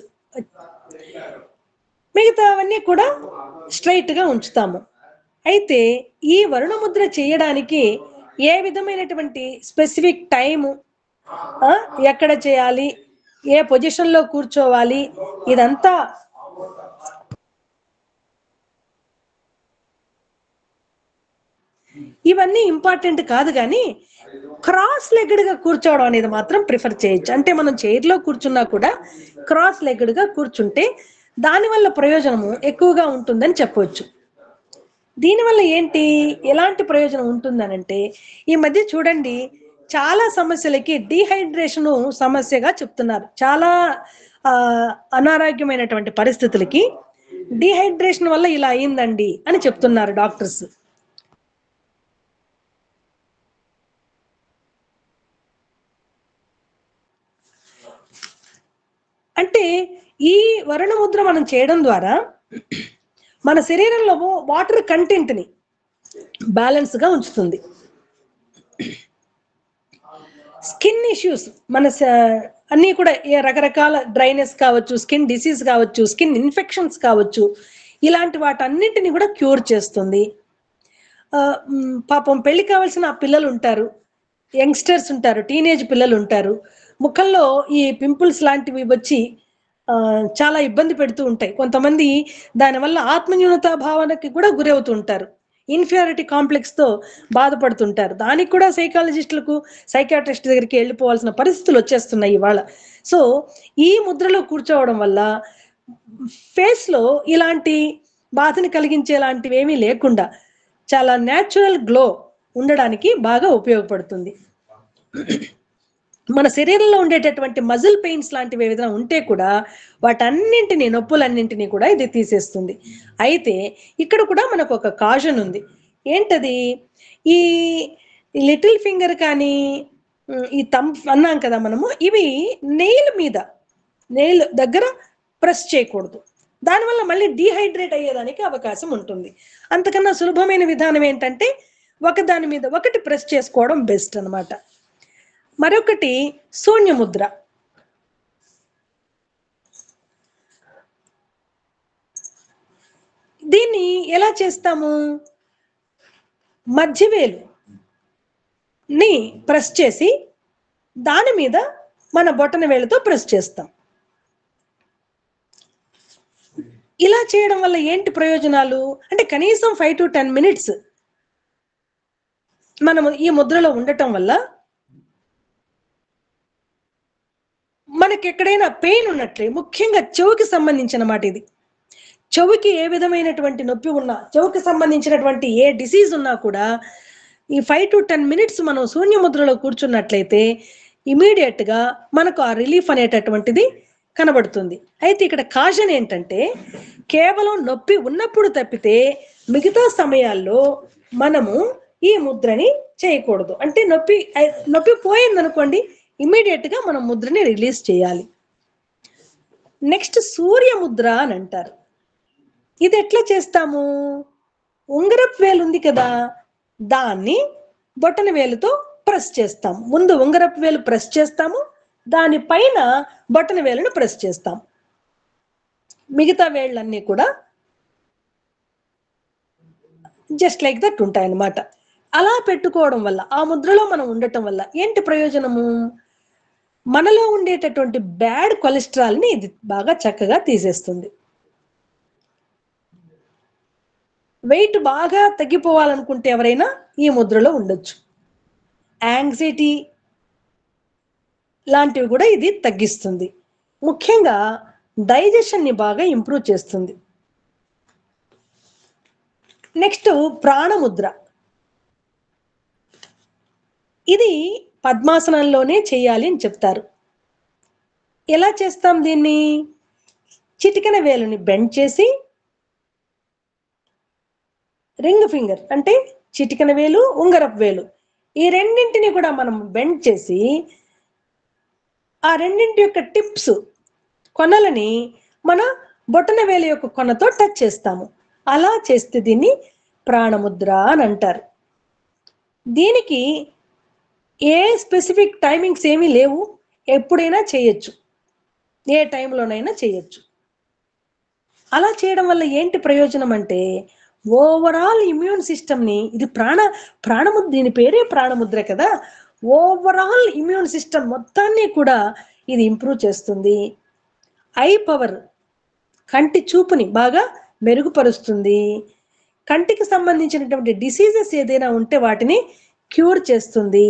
[SPEAKER 2] మిగతావన్నీ కూడా స్ట్రైట్ గా ఉంచుతాము. అయితే ఈ వరుణ ముద్ర చేయడానికి ఏ విధమైనటువంటి స్పెసిఫిక్ టైము, ఎక్కడ చేయాలి, ఏ పొజిషన్ లో కూర్చోవాలి, ఇదంతా ఇవన్నీ ఇంపార్టెంట్ కాదు. కానీ క్రాస్ లెగ్డ్ గా కూర్చోవడం అనేది మాత్రం ప్రిఫర్ చేయొచ్చు. అంటే మనం చైర్ లో కూర్చున్నా కూడా క్రాస్ లెగ్డ్ గా కూర్చుంటే దానివల్ల ప్రయోజనము ఎక్కువగా ఉంటుందని చెప్పవచ్చు. దీనివల్ల ఏంటి, ఎలాంటి ప్రయోజనం ఉంటుందనంటే, ఈ మధ్య చూడండి చాలా సమస్యలకి డీహైడ్రేషన్ సమస్యగా చెప్తున్నారు. చాలా అనారోగ్యమైనటువంటి పరిస్థితులకి డీహైడ్రేషన్ వల్ల ఇలా అయిందండి అని చెప్తున్నారు డాక్టర్స్. అంటే ఈ వరుణ ముద్ర మనం చేయడం ద్వారా మన శరీరంలో వాటర్ కంటెంట్ ని బ్యాలెన్స్ గా ఉంచుతుంది. స్కిన్ ఇష్యూస్ మన అన్నీ కూడా రకరకాల డ్రైనెస్ కావచ్చు, స్కిన్ డిసీజ్ కావచ్చు, స్కిన్ ఇన్ఫెక్షన్స్ కావచ్చు, ఇలాంటి వాటన్నింటినీ కూడా క్యూర్ చేస్తుంది. పాపం పెళ్లి కావాల్సిన పిల్లలు ఉంటారు, యంగ్స్టర్స్ ఉంటారు, టీనేజ్ పిల్లలు ఉంటారు, ముఖంలో ఈ పింపుల్స్ లాంటివి వచ్చి చాలా ఇబ్బంది పెడుతూ ఉంటాయి. కొంతమంది దానివల్ల ఆత్మన్యూనతా భావనకి కూడా గురవుతూ ఉంటారు, ఇన్ఫీరియారిటీ కాంప్లెక్స్ తో బాధపడుతుంటారు. దానికి కూడా సైకాలజిస్టులకు, సైకాట్రిస్ట్ దగ్గరికి వెళ్ళిపోవాల్సిన పరిస్థితులు వచ్చేస్తున్నాయి ఇవాళ. సో ఈ ముద్రలో కూర్చోవడం వల్ల ఫేస్ లో ఇలాంటి బాధని కలిగించేలాంటివి ఏమీ లేకుండా చాలా న్యాచురల్ గ్లో ఉండడానికి బాగా ఉపయోగపడుతుంది. మన శరీరంలో ఉండేటటువంటి మజిల్ పెయిన్స్ లాంటివి ఏదైనా ఉంటే కూడా వాటన్నింటినీ, నొప్పులన్నింటినీ కూడా ఇది తీసేస్తుంది. అయితే ఇక్కడ కూడా మనకు ఒక కాషన్ ఉంది. ఏంటది? ఈ లిటిల్ ఫింగర్ కానీ ఈ థంబ్ అన్నాం కదా మనము, ఇవి నెయిల్ దగ్గర ప్రెస్ చేయకూడదు. దానివల్ల మళ్ళీ డీహైడ్రేట్ అయ్యేదానికి అవకాశం ఉంటుంది. అంతకన్నా సులభమైన విధానం ఏంటంటే ఒకదాని మీద ఒకటి ప్రెస్ చేసుకోవడం బెస్ట్ అన్నమాట. మరొకటి శూన్యముద్ర. దీన్ని ఎలా చేస్తాము? మధ్యవేలుని ప్రెస్ చేసి దాని మీద మన బొటన వేలుతో ప్రెస్ చేస్తాం. ఇలా చేయడం వల్ల ఏంటి ప్రయోజనాలు అంటే, కనీసం 5 to 10 minutes మనము ఈ ముద్రలో ఉండటం వల్ల మనకి ఎక్కడైనా పెయిన్ ఉన్నట్లే, ముఖ్యంగా చెవుకి సంబంధించిన మాట ఇది. చెవుకి ఏ విధమైనటువంటి నొప్పి ఉన్నా, చెవుకి సంబంధించినటువంటి ఏ డిసీజ్ ఉన్నా కూడా ఈ 5 to 10 minutes మనం శూన్య ముద్రలో కూర్చున్నట్లయితే ఇమీడియట్ గా మనకు ఆ రిలీఫ్ అనేటటువంటిది కనబడుతుంది. అయితే ఇక్కడ కాషన్ ఏంటంటే, కేవలం నొప్పి ఉన్నప్పుడు తప్పితే మిగతా సమయాల్లో మనము ఈ ముద్రని చేయకూడదు. అంటే నొప్పి పోయిందనుకోండి, ఇమీడియట్ గా మనం ముద్రని రిలీజ్ చేయాలి. నెక్స్ట్ సూర్య ముద్ర అని అంటారు. ఇది ఎట్లా చేస్తాము? ఉంగరపు వేలు ఉంది కదా, దాన్ని బొటన వేలుతో ప్రెస్ చేస్తాం. ముందు ఉంగరపు వేలు ప్రెస్ చేస్తాము, దానిపైన బొటన వేలును ప్రెస్ చేస్తాం. మిగతా వేళ్ళన్నీ కూడా జస్ట్ లైక్ దట్ ఉంటాయన్నమాట. అలా పెట్టుకోవడం వల్ల, ఆ ముద్రలో మనం ఉండటం వల్ల ఏంటి ప్రయోజనము? మనలో ఉండేటటువంటి బ్యాడ్ కొలెస్ట్రాల్ ని ఇది బాగా చక్కగా తీసేస్తుంది. వెయిట్ బాగా తగ్గిపోవాలనుకుంటే ఎవరైనా ఈ ముద్రలో ఉండొచ్చు. యాంగ్జైటీ లాంటివి కూడా ఇది తగ్గిస్తుంది. ముఖ్యంగా డైజెషన్ ని బాగా ఇంప్రూవ్ చేస్తుంది. నెక్స్ట్ ప్రాణముద్ర. ఇది పద్మాసనంలోనే చేయాలి అని చెప్తారు. ఎలా చేస్తాం దీన్ని? చిటికెన వేలుని బెండ్ చేసి, రింగ్ ఫింగర్ అంటే చిటికెన వేలు, ఉంగరపు వేలు, ఈ రెండింటిని కూడా మనం బెండ్ చేసి ఆ రెండింటి యొక్క టిప్స్, కొనలని మన బొటన వేలు యొక్క కొనతో టచ్ చేస్తాము. అలా చేస్తే దీన్ని ప్రాణముద్ర అని అంటారు. దీనికి ఏ స్పెసిఫిక్ టైమింగ్స్ ఏమీ లేవు, ఎప్పుడైనా చేయొచ్చు, ఏ టైంలోనైనా చేయొచ్చు. అలా చేయడం వల్ల ఏంటి ప్రయోజనం అంటే ఓవరాల్ ఇమ్యూన్ సిస్టమ్ని, ఇది ప్రాణముద్ర, దీని పేరే ప్రాణముద్ర కదా, ఓవరాల్ ఇమ్యూన్ సిస్టమ్ మొత్తాన్ని కూడా ఇది ఇంప్రూవ్ చేస్తుంది. ఐ పవర్, కంటి చూపుని బాగా మెరుగుపరుస్తుంది. కంటికి సంబంధించినటువంటి డిసీజెస్ ఏదైనా ఉంటే వాటిని క్యూర్ చేస్తుంది.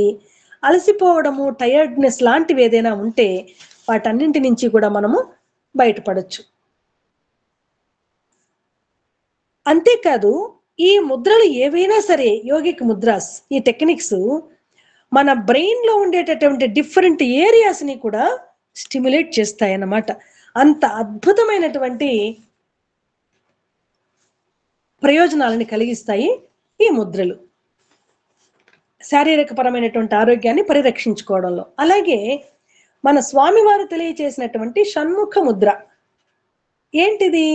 [SPEAKER 2] అలసిపోవడము, టైర్డ్నెస్ లాంటివి ఏదైనా ఉంటే వాటన్నింటి నుంచి కూడా మనము బయటపడచ్చు. అంతేకాదు ఈ ముద్రలు ఏవైనా సరే, యోగిక్ ముద్రాస్, ఈ టెక్నిక్స్ మన బ్రెయిన్ లో ఉండేటటువంటి డిఫరెంట్ ఏరియాస్ ని కూడా స్టిమ్యులేట్ చేస్తాయి అన్నమాట. అంత అద్భుతమైనటువంటి ప్రయోజనాలని కలిగిస్తాయి ఈ ముద్రలు శారీరక పరమైనటువంటి ఆరోగ్యాన్ని పరిరక్షించుకోవడంలో. అలాగే మన స్వామివారు తెలియచేసినటువంటి షణ్ముఖ ముద్ర ఏంటిది?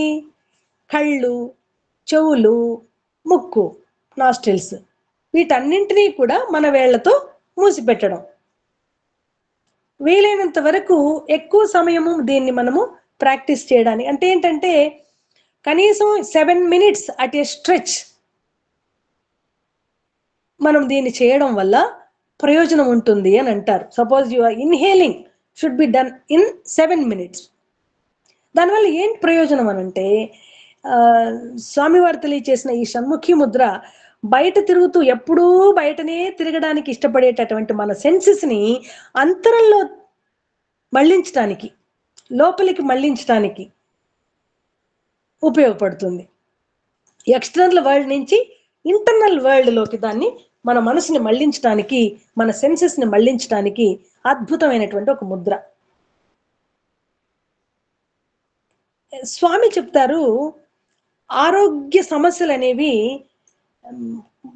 [SPEAKER 2] కళ్ళు, చెవులు, ముక్కు, నాస్ట్రిల్స్, వీటన్నింటినీ కూడా మన వేళ్లతో మూసిపెట్టడం. వీలైనంత వరకు ఎక్కువ సమయము దీన్ని మనము ప్రాక్టీస్ చేయడానికి, అంటే ఏంటంటే కనీసం 7 minutes అట్ ఏ స్ట్రెచ్ మనం దీన్ని చేయడం వల్ల ప్రయోజనం ఉంటుంది అని అంటారు. Suppose you are inhaling should be done in 7 minutes. దానివల్ల ఏంటి ప్రయోజనం అని అంటే, స్వామివారు తెలియచేసిన ఈ షణ్ముఖి ముద్ర బయట తిరుగుతూ ఎప్పుడూ బయటనే తిరగడానికి ఇష్టపడేటటువంటి మన సెన్సెస్ని అంతరంలో మళ్లించడానికి, లోపలికి మళ్లించడానికి ఉపయోగపడుతుంది. ఎక్స్టర్నల్ వరల్డ్ నుంచి ఇంటర్నల్ వరల్డ్లోకి దాన్ని, మన మనసుని మళ్లించడానికి, మన సెన్సెస్ని మళ్లించడానికి అద్భుతమైనటువంటి ఒక ముద్ర. స్వామి చెప్తారు, ఆరోగ్య సమస్యలు అనేవి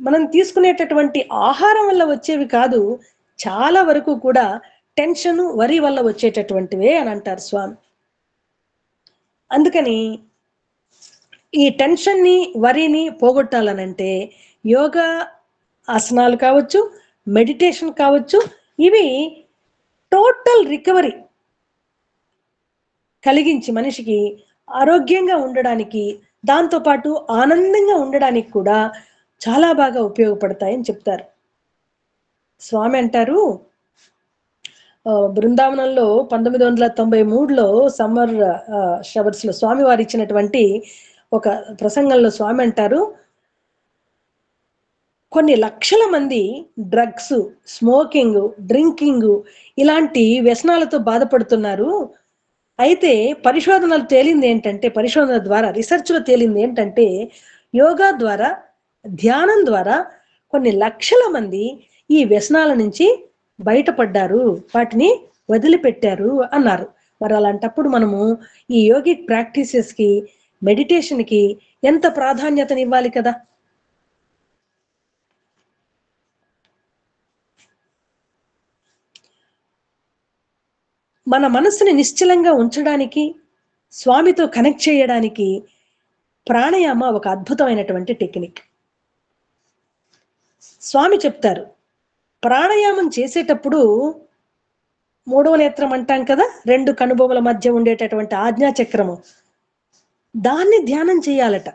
[SPEAKER 2] మనం తీసుకునేటటువంటి ఆహారం వల్ల వచ్చేవి కాదు, చాలా వరకు కూడా టెన్షన్, వరి వల్ల వచ్చేటటువంటివే అని అంటారు స్వామి. అందుకని ఈ టెన్షన్ని, వరిని పోగొట్టాలనంటే యోగా ఆసనాలు కావచ్చు, మెడిటేషన్ కావచ్చు, ఇవి టోటల్ రికవరీ కలిగించి మనిషికి ఆరోగ్యంగా ఉండడానికి, దాంతోపాటు ఆనందంగా ఉండడానికి కూడా చాలా బాగా ఉపయోగపడతాయని చెప్తారు. స్వామి అంటారు, బృందావనంలో 1993లో సమ్మర్ షవర్స్ లో స్వామి వారు ఇచ్చినటువంటి ఒక ప్రసంగంలో స్వామి అంటారు, కొన్ని లక్షల మంది డ్రగ్స్, స్మోకింగ్, డ్రింకింగ్ ఇలాంటి వ్యసనాలతో బాధపడుతున్నారు. అయితే పరిశోధనలు తేలింది ఏంటంటే, పరిశోధన ద్వారా, రీసెర్చ్లో తేలింది ఏంటంటే, యోగా ద్వారా, ధ్యానం ద్వారా కొన్ని లక్షల మంది ఈ వ్యసనాల నుంచి బయటపడ్డారు, వాటిని వదిలిపెట్టారు అన్నారు. మరి అలాంటప్పుడు మనము ఈ యోగిక్ ప్రాక్టీసెస్కి, మెడిటేషన్కి ఎంత ప్రాధాన్యతనివ్వాలి కదా. మన మనసుని నిశ్చలంగా ఉంచడానికి, స్వామితో కనెక్ట్ చేయడానికి ప్రాణాయామ ఒక అద్భుతమైనటువంటి టెక్నిక్. స్వామి చెప్తారు, ప్రాణాయామం చేసేటప్పుడు మూడవ నేత్రం అంటాం కదా, 2 కనుబొమల మధ్య ఉండేటటువంటి ఆజ్ఞాచక్రము, దాన్ని ధ్యానం చేయాలట.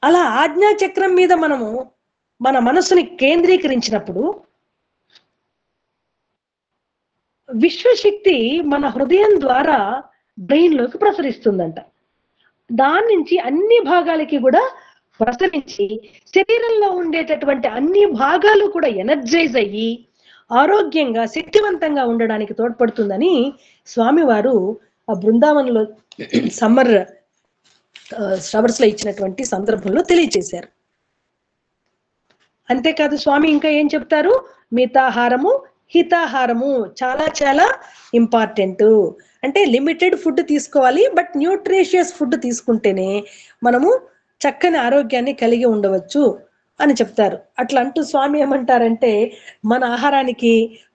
[SPEAKER 2] అలా ఆజ్ఞాచక్రం మీద మనము మన మనసుని కేంద్రీకరించినప్పుడు విశ్వశక్తి మన హృదయం ద్వారా బ్రెయిన్ లోకి ప్రసరిస్తుందంట. దాని నుంచి అన్ని భాగాలకి కూడా ప్రసరించి శరీరంలో ఉండేటటువంటి అన్ని భాగాలు కూడా ఎనర్జైజ్ అయ్యి ఆరోగ్యంగా, శక్తివంతంగా ఉండడానికి తోడ్పడుతుందని స్వామివారు ఆ బృందావనంలో సమ్మర్ షవర్స్ లో ఇచ్చినటువంటి సందర్భంలో తెలియచేశారు. అంతేకాదు స్వామి ఇంకా ఏం చెప్తారు, మితాహారము, హితాహారము చాలా చాలా ఇంపార్టెంట్. అంటే లిమిటెడ్ ఫుడ్ తీసుకోవాలి, బట్ న్యూట్రిషియస్ ఫుడ్ తీసుకుంటేనే మనము చక్కని ఆరోగ్యాన్ని కలిగి ఉండవచ్చు అని చెప్తారు. అట్లా అంటూ స్వామి ఏమంటారంటే, మన ఆహారానికి,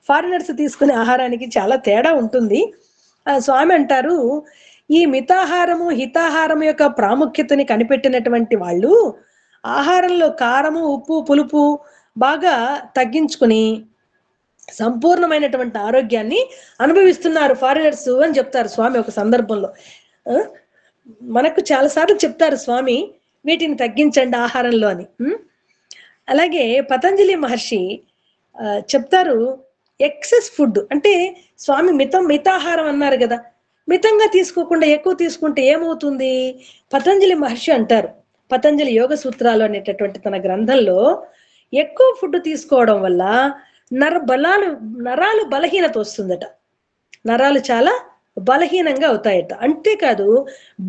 [SPEAKER 2] ఫారినర్స్ తీసుకునే ఆహారానికి చాలా తేడా ఉంటుంది. స్వామి అంటారు, ఈ మితాహారము హితాహారము యొక్క ప్రాముఖ్యతని కనిపెట్టినటువంటి వాళ్ళు ఆహారంలో కారము ఉప్పు పులుపు బాగా తగ్గించుకుని సంపూర్ణమైనటువంటి ఆరోగ్యాన్ని అనుభవిస్తున్నారు ఫారినర్స్ అని చెప్తారు స్వామి ఒక సందర్భంలో. మనకు చాలాసార్లు చెప్తారు స్వామి వీటిని తగ్గించండి ఆహారంలో అని. అలాగే పతంజలి మహర్షి చెప్తారు ఎక్సెస్ ఫుడ్ అంటే స్వామి మితాహారం అన్నారు కదా, మితంగా తీసుకోకుండా ఎక్కువ తీసుకుంటే ఏమవుతుంది? పతంజలి మహర్షి అంటారు పతంజలి యోగ సూత్రాలు అనేటటువంటి తన గ్రంథంలో, ఎక్కువ ఫుడ్ తీసుకోవడం వల్ల నరాలు బలహీనత వస్తుందట, నరాలు చాలా బలహీనంగా అవుతాయట. అంతేకాదు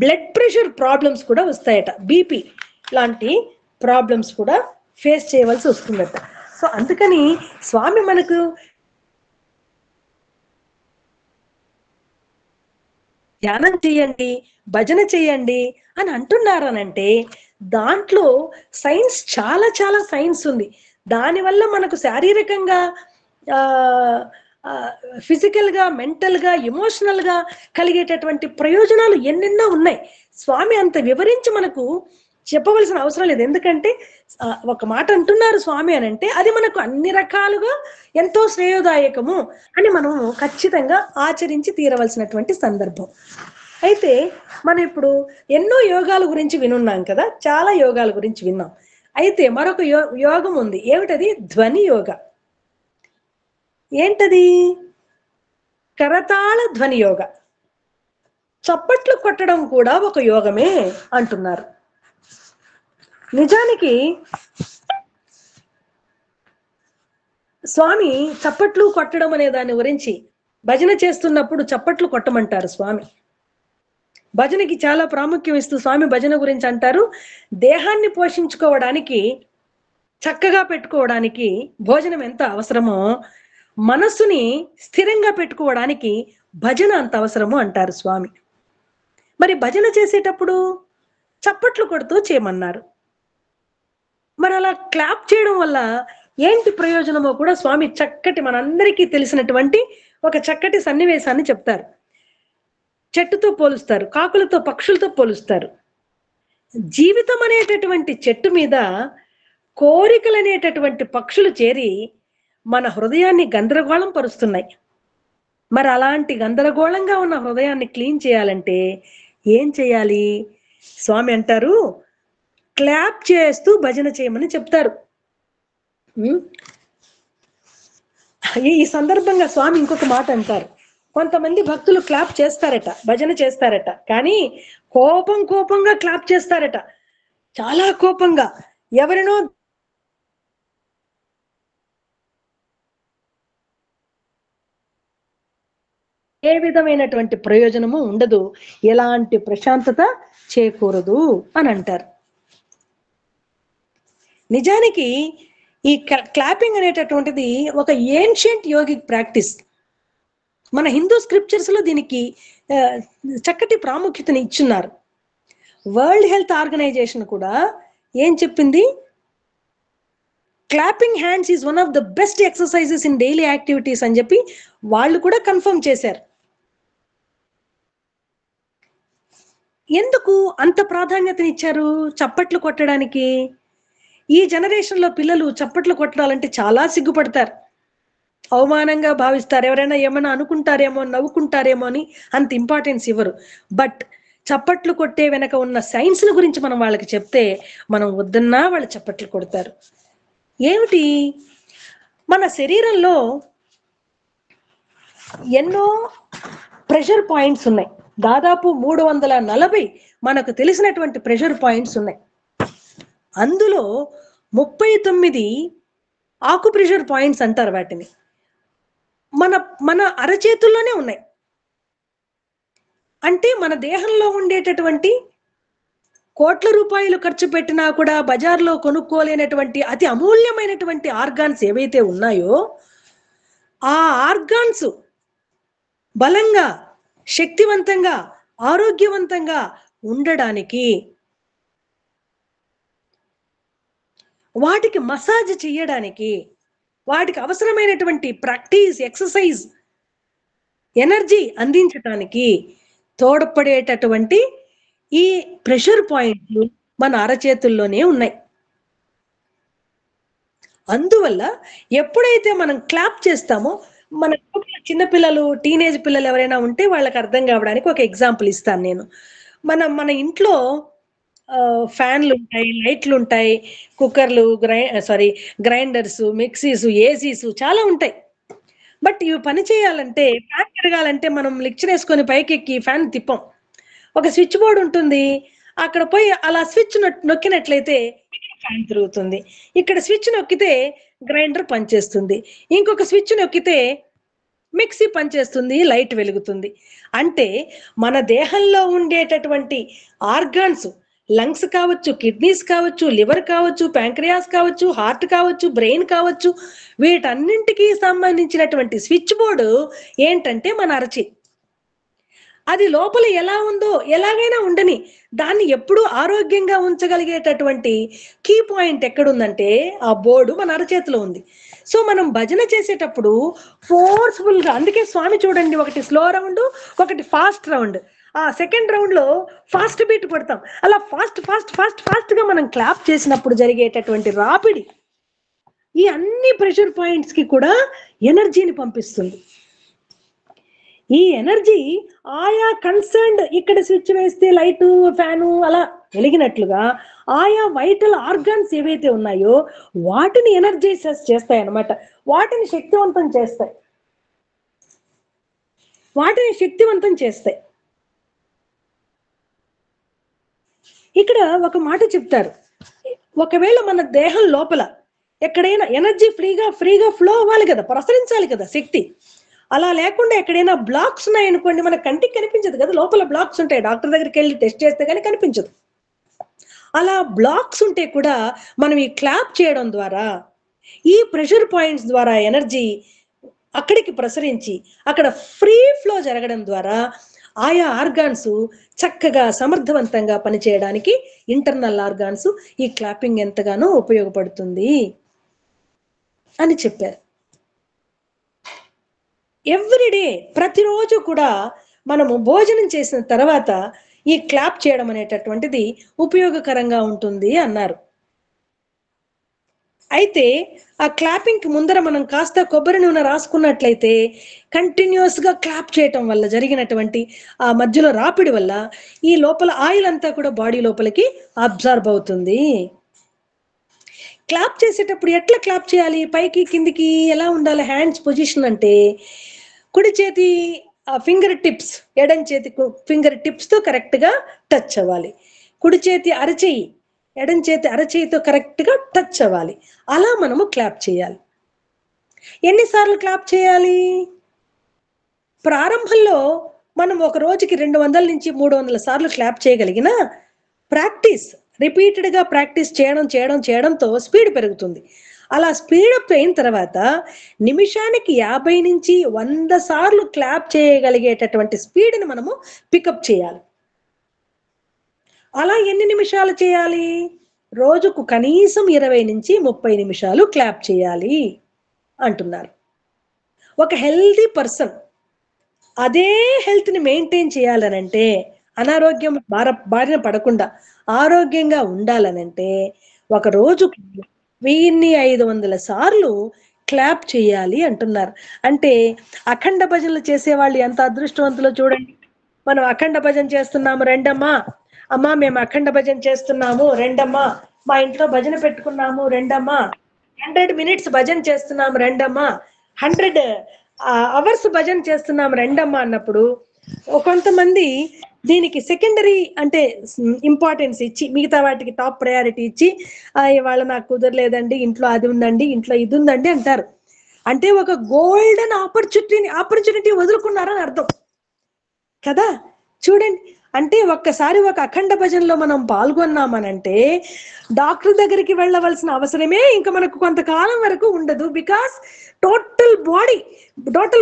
[SPEAKER 2] బ్లడ్ ప్రెషర్ ప్రాబ్లమ్స్ కూడా వస్తాయట, బీపీ లాంటి ప్రాబ్లమ్స్ కూడా ఫేస్ చేయవలసి వస్తుందట. సో అందుకని స్వామి మనకు ధ్యానం చేయండి, భజన చేయండి అని అంటున్నారనంటే దాంట్లో సైన్స్ చాలా చాలా సైన్స్ ఉంది. దానివల్ల మనకు శారీరకంగా ఫిజికల్ గా మెంటల్ గా ఎమోషనల్ గా కలిగేటటువంటి ప్రయోజనాలు ఎన్నెన్నో ఉన్నాయి. స్వామి అంత వివరించి మనకు చెప్పవలసిన అవసరం లేదు. ఎందుకంటే ఒక మాట అంటున్నారు స్వామి అని అంటే అది మనకు అన్ని రకాలుగా ఎంతో శ్రేయోదాయకము అని మనం ఖచ్చితంగా ఆచరించి తీరవలసినటువంటి సందర్భం. అయితే మనం ఇప్పుడు ఎన్నో యోగాల గురించి వినున్నాం కదా, చాలా యోగాల గురించి విన్నాం. అయితే మరొక యోగం ఉంది. ఏమిటది? ధ్వని యోగ. ఏంటది? కరతాళ ధ్వని యోగ. చప్పట్లు కొట్టడం కూడా ఒక యోగమే అంటున్నారు. నిజానికి స్వామి చప్పట్లు కొట్టడం అనే దాని గురించి భజన చేస్తున్నప్పుడు చప్పట్లు కొట్టమంటారు స్వామి. భజనకి చాలా ప్రాముఖ్యం ఇస్తూ స్వామి భజన గురించి అంటారు, దేహాన్ని పోషించుకోవడానికి చక్కగా పెట్టుకోవడానికి భోజనం ఎంత అవసరమో మనస్సుని స్థిరంగా పెట్టుకోవడానికి భజన అంత అవసరము అంటారు స్వామి. మరి భజన చేసేటప్పుడు చప్పట్లు కొడుతూ చేయమన్నారు. మరి అలా క్లాప్ చేయడం వల్ల ఏంటి ప్రయోజనమో కూడా స్వామి చక్కటి మనందరికీ తెలిసినటువంటి ఒక చక్కటి సన్నివేశాన్ని చెప్తారు. చెట్టుతో పోలుస్తారు, కాకులతో పక్షులతో పోలుస్తారు. జీవితం అనేటటువంటి చెట్టు మీద కోరికలు అనేటటువంటి పక్షులు చేరి మన హృదయాన్ని గందరగోళం పరుస్తున్నాయి. మరి అలాంటి గందరగోళంగా ఉన్న హృదయాన్ని క్లీన్ చేయాలంటే ఏం చేయాలి? స్వామి అంటారు క్లాప్ చేస్తూ భజన చేయమని చెప్తారు. ఈ సందర్భంగా స్వామి ఇంకొక మాట అంటారు, కొంతమంది భక్తులు క్లాప్ చేస్తారట, భజన చేస్తారట, కానీ కోపంగా క్లాప్ చేస్తారట, చాలా కోపంగా. ఎవరినో ఏ విధమైనటువంటి ప్రయోజనము ఉండదు, ఎలాంటి ప్రశాంతత చేకూరదు అని అంటారు. నిజానికి ఈ క్లాపింగ్ అనేటటువంటిది ఒక ఏన్షియంట్ యోగిక్ ప్రాక్టీస్. మన హిందూ స్క్రిప్చర్స్ లో దీనికి చక్కటి ప్రాముఖ్యతని ఇచ్చున్నారు. వరల్డ్ హెల్త్ ఆర్గనైజేషన్ కూడా ఏం చెప్పింది? Clapping hands is one of the best exercises in daily activities అని చెప్పి వాళ్ళు కూడా కన్ఫర్మ్ చేశారు. ఎందుకు అంత ప్రాధాన్యతనిచ్చారు చప్పట్లు కొట్టడానికి? ఈ జనరేషన్ లో పిల్లలు చప్పట్లు కొట్టాలంటే చాలా సిగ్గుపడతారు, అవమానంగా భావిస్తారు, ఎవరైనా ఏమైనా అనుకుంటారేమో, నవ్వుకుంటారేమో అని అంత ఇంపార్టెన్స్ ఇవ్వరు. బట్ చప్పట్లు కొట్టే వెనక ఉన్న సైన్స్ గురించి మనం వాళ్ళకి చెప్తే మనం వద్దన్నా వాళ్ళు చప్పట్లు కొడతారు. ఏమిటి? మన శరీరంలో ఎన్నో ప్రెషర్ పాయింట్స్ ఉన్నాయి. దాదాపు 340 మనకు తెలిసినటువంటి ప్రెషర్ పాయింట్స్ ఉన్నాయి. అందులో 39 ఆకు ప్రెషర్ పాయింట్స్ అంటారు వాటిని. మన అరచేతుల్లోనే ఉన్నాయి. అంటే మన దేహంలో ఉండేటటువంటి కోట్ల రూపాయలు ఖర్చు పెట్టినా కూడా బజార్లో కొనుక్కోలేనటువంటి అతి అమూల్యమైనటువంటి ఆర్గాన్స్ ఏవైతే ఉన్నాయో ఆ ఆర్గాన్స్ బలంగా, శక్తివంతంగా, ఆరోగ్యవంతంగా ఉండడానికి వాటికి మసాజ్ చేయడానికి, వాటికి అవసరమైనటువంటి ప్రాక్టీస్, ఎక్సర్సైజ్, ఎనర్జీ అందించడానికి తోడ్పడేటటువంటి ఈ ప్రెషర్ పాయింట్లు మన అరచేతుల్లోనే ఉన్నాయి. అందువల్ల ఎప్పుడైతే మనం క్లాప్ చేస్తామో, మన చిన్నపిల్లలు, టీనేజ్ పిల్లలు ఎవరైనా ఉంటే వాళ్ళకి అర్థం కావడానికి ఒక ఎగ్జాంపుల్ ఇస్తాను నేను. మన ఇంట్లో ఫ్యాన్లు ఉంటాయి, లైట్లు ఉంటాయి, కుక్కర్లు, గ్రైండర్స్, మిక్సీస్, ఏసీస్ చాలా ఉంటాయి. బట్ ఇవి పని చేయాలంటే, ఫ్యాన్ తిరగాలంటే మనం లిక్చరేసుకొని పైకెక్కి ఫ్యాన్ తిప్పం. ఒక స్విచ్ బోర్డ్ ఉంటుంది. అక్కడ పోయి అలా స్విచ్ నొక్కినట్లయితే ఫ్యాన్ తిరుగుతుంది. ఇక్కడ స్విచ్ నొక్కితే గ్రైండర్ పనిచేస్తుంది. ఇంకొక స్విచ్ నొక్కితే మిక్సీ పనిచేస్తుంది, లైట్ వెలుగుతుంది. అంటే మన దేహంలో ఉండేటటువంటి ఆర్గాన్స్, లంగ్స్ కావచ్చు, కిడ్నీస్ కావచ్చు, లివర్ కావచ్చు, ప్యాంక్రియాస్ కావచ్చు, హార్ట్ కావచ్చు, బ్రెయిన్ కావచ్చు, వీటన్నింటికి సంబంధించినటువంటి స్విచ్ బోర్డు ఏంటంటే మన అరచేయి. అది లోపల ఎలా ఉందో ఎలాగైనా ఉండని, దాన్ని ఎప్పుడూ ఆరోగ్యంగా ఉంచగలిగేటటువంటి కీ పాయింట్ ఎక్కడుందంటే ఆ బోర్డు మన అరచేతిలో ఉంది. సో మనం భజన చేసేటప్పుడు ఫోర్స్ఫుల్ గా, అందుకే స్వామి చూడండి, ఒకటి స్లో రౌండ్, ఒకటి ఫాస్ట్ రౌండ్. ఆ సెకండ్ రౌండ్ లో ఫాస్ట్ బీట్ పడతాం. అలా ఫాస్ట్ ఫాస్ట్ ఫాస్ట్ ఫాస్ట్ గా మనం క్లాప్ చేసినప్పుడు జరిగేటటువంటి రాపిడి ఈ అన్ని ప్రెషర్ పాయింట్స్ కి కూడా ఎనర్జీని పంపిస్తుంది. ఈ ఎనర్జీ ఆయా కన్సర్న్డ్, ఇక్కడ స్విచ్ వేస్తే లైటు, ఫ్యాను అలా వెలిగినట్లుగా ఆయా వైటల్ ఆర్గాన్స్ ఏవైతే ఉన్నాయో వాటిని ఎనర్జైజెస్ చేస్తాయి అన్నమాట. వాటిని శక్తివంతం చేస్తాయి, వాటిని శక్తివంతం చేస్తాయి. ఇక్కడ ఒక మాట చెప్తారు, ఒకవేళ మన దేహం లోపల ఎక్కడైనా ఎనర్జీ ఫ్రీగా ఫ్లో అవ్వాలి కదా, ప్రసరించాలి కదా శక్తి. అలా లేకుండా ఎక్కడైనా బ్లాక్స్ ఉన్నాయనుకోండి, మన కంటికి కనిపించదు కదా, లోపల బ్లాక్స్ ఉంటాయి. డాక్టర్ దగ్గరికి వెళ్ళి టెస్ట్ చేస్తే కానీ కనిపించదు. అలా బ్లాక్స్ ఉంటే కూడా మనం ఈ క్లాప్ చేయడం ద్వారా, ఈ ప్రెషర్ పాయింట్స్ ద్వారా ఎనర్జీ అక్కడికి ప్రసరించి అక్కడ ఫ్రీ ఫ్లో జరగడం ద్వారా ఆయా ఆర్గాన్స్ చక్కగా సమర్థవంతంగా పనిచేయడానికి, ఇంటర్నల్ ఆర్గాన్స్ ఈ క్లాపింగ్ ఎంతగానో ఉపయోగపడుతుంది అని చెప్పారు. ఎవ్రీడే, ప్రతిరోజు కూడా మనము భోజనం చేసిన తర్వాత ఈ క్లాప్ చేయడం అనేటటువంటిది ఉపయోగకరంగా ఉంటుంది అన్నారు. అయితే ఆ క్లాపింగ్ ముందర మనం కాస్త కొబ్బరి నూనె రాసుకున్నట్లయితే కంటిన్యూస్ గా క్లాప్ చేయటం వల్ల జరిగినటువంటి ఆ మధ్యలో రాపిడి వల్ల ఈ లోపల ఆయిల్ అంతా కూడా బాడీ లోపలికి అబ్జర్వ్ అవుతుంది. క్లాప్ చేసేటప్పుడు ఎట్లా క్లాప్ చేయాలి, పైకి కిందికి ఎలా ఉండాలి హ్యాండ్స్ పొజిషన్ అంటే, కుడి చేతి ఫింగర్ టిప్స్ ఎడం చేతి ఫింగర్ టిప్స్ తో కరెక్ట్ గా టచ్ అవ్వాలి. కుడి చేతి అరచేయి ఎడం చేతి అరచేయితో కరెక్ట్ గా టచ్ అవ్వాలి. అలా మనము క్లాప్ చేయాలి. ఎన్నిసార్లు క్లాప్ చేయాలి? ప్రారంభంలో మనం ఒక రోజుకి 200 నుంచి 300 సార్లు క్లాప్ చేయగలిగిన ప్రాక్టీస్, రిపీటెడ్ గా ప్రాక్టీస్ చేయడంతో స్పీడ్ పెరుగుతుంది. అలా స్పీడప్ అయిన తర్వాత నిమిషానికి 50 నుంచి 100 సార్లు క్లాప్ చేయగలిగేటటువంటి స్పీడ్ని మనము పికప్ చేయాలి. అలా ఎన్ని నిమిషాలు చేయాలి? రోజుకు కనీసం 20 నుంచి 30 నిమిషాలు క్లాప్ చేయాలి అంటున్నారు. ఒక హెల్తీ పర్సన్ అదే హెల్త్ ని మెయింటైన్ చేయాలనంటే, అనారోగ్యం బారిన పడకుండా ఆరోగ్యంగా ఉండాలనంటే ఒక రోజుకి 1500 సార్లు క్లాప్ చేయాలి అంటున్నారు. అంటే అఖండ భజనలు చేసేవాళ్ళు ఎంత అదృష్టవంతులో చూడండి. మనం అఖండ భజన చేస్తున్నాము రెండమ్మా, అమ్మా మేము అఖండ భజన చేస్తున్నాము రెండమ్మా, మా ఇంట్లో భజన పెట్టుకున్నాము రెండమ్మా, 100 minutes భజన చేస్తున్నాము రెండమ్మా, 100 అవర్స్ భజన చేస్తున్నాము రెండమ్మా అన్నప్పుడు కొంతమంది దీనికి సెకండరీ అంటే ఇంపార్టెన్స్ ఇచ్చి, మిగతా వాటికి టాప్ ప్రయారిటీ ఇచ్చి, ఇవాళ నాకు కుదరలేదండి, ఇంట్లో అది ఉందండి, ఇంట్లో ఇది ఉందండి అంటారు. అంటే ఒక గోల్డెన్ ఆపర్చునిటీ వదులుకున్నారని అర్థం కదా. చూడండి, అంటే ఒక్కసారి ఒక అఖండ భజనలో మనం పాల్గొన్నామనంటే డాక్టర్ దగ్గరికి వెళ్ళవలసిన అవసరమే ఇంకా మనకు కొంతకాలం వరకు ఉండదు. బికాస్ టోటల్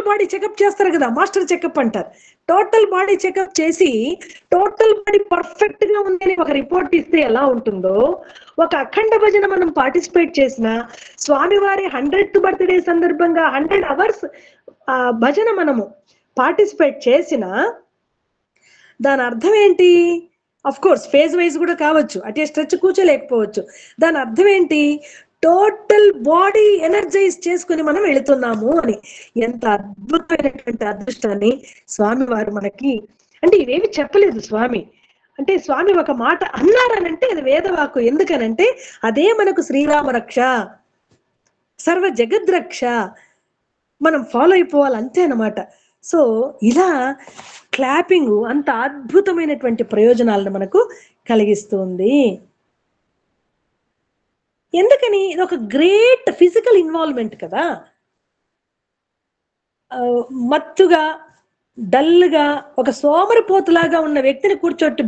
[SPEAKER 2] బాడీ చెకప్ చేస్తారు కదా, మాస్టర్ చెకప్ అంటారు. టోటల్ బాడీ చెకప్ చేసి టోటల్ బాడీ పర్ఫెక్ట్ గా ఉందని ఒక రిపోర్ట్ ఇస్తే ఎలా ఉంటుందో, ఒక అఖండ భజన మనం పార్టిసిపేట్ చేసిన, స్వామివారి 100th బర్త్డే సందర్భంగా 100 hours భజన మనము పార్టిసిపేట్ చేసిన దాని అర్థం ఏంటి? అఫ్ కోర్స్ ఫేజ్ వైజ్ కూడా కావచ్చు, అటే స్ట్రెచ్ కూర్చోలేకపోవచ్చు. దాని అర్థం ఏంటి? టోటల్ బాడీ ఎనర్జైజ్ చేసుకుని మనం వెళుతున్నాము అని. ఎంత అద్భుతమైనటువంటి అదృష్టాన్ని స్వామి వారు మనకి, అంటే ఇవేమి చెప్పలేదు స్వామి, అంటే స్వామి ఒక మాట అన్నారనంటే అది వేదవాక్కు. ఎందుకనంటే అదే మనకు శ్రీరామ రక్ష, సర్వ జగద్రక్ష, మనం ఫాలో అయిపోవాలి అంతే అన్నమాట. సో ఇలా క్లాపింగ్ అంత అద్భుతమైనటువంటి ప్రయోజనాలను మనకు కలిగిస్తుంది. ఎందుకని? ఇది ఒక గ్రేట్ ఫిజికల్ ఇన్వాల్వ్మెంట్ కదా. మత్తుగా డల్గా ఒక సోమరిపోతులాగా ఉన్న వ్యక్తిని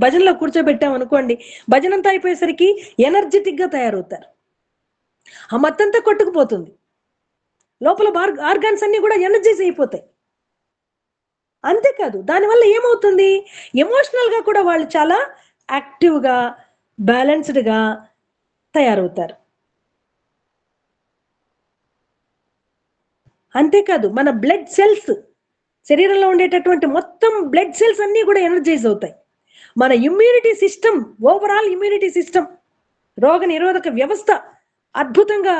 [SPEAKER 2] భజనలో కూర్చోబెట్టాం అనుకోండి, భజన అంతా అయిపోయేసరికి ఎనర్జెటిక్ గా తయారవుతారు. ఆ మత్తంతా కొట్టుకుపోతుంది, లోపల ఆర్గాన్స్ అన్ని కూడా ఎనర్జైజ్ అయిపోతాయి. అంతేకాదు దానివల్ల ఏమవుతుంది, ఎమోషనల్ గా కూడా వాళ్ళు చాలా యాక్టివ్ గా బ్యాలెన్స్డ్ గా తయారవుతారు. అంతేకాదు మన బ్లడ్ సెల్స్, శరీరంలో ఉండేటటువంటి మొత్తం బ్లడ్ సెల్స్ అన్ని కూడా ఎనర్జైజ్ అవుతాయి. మన immunity system, overall immunity system, రోగ నిరోధక వ్యవస్థ అద్భుతంగా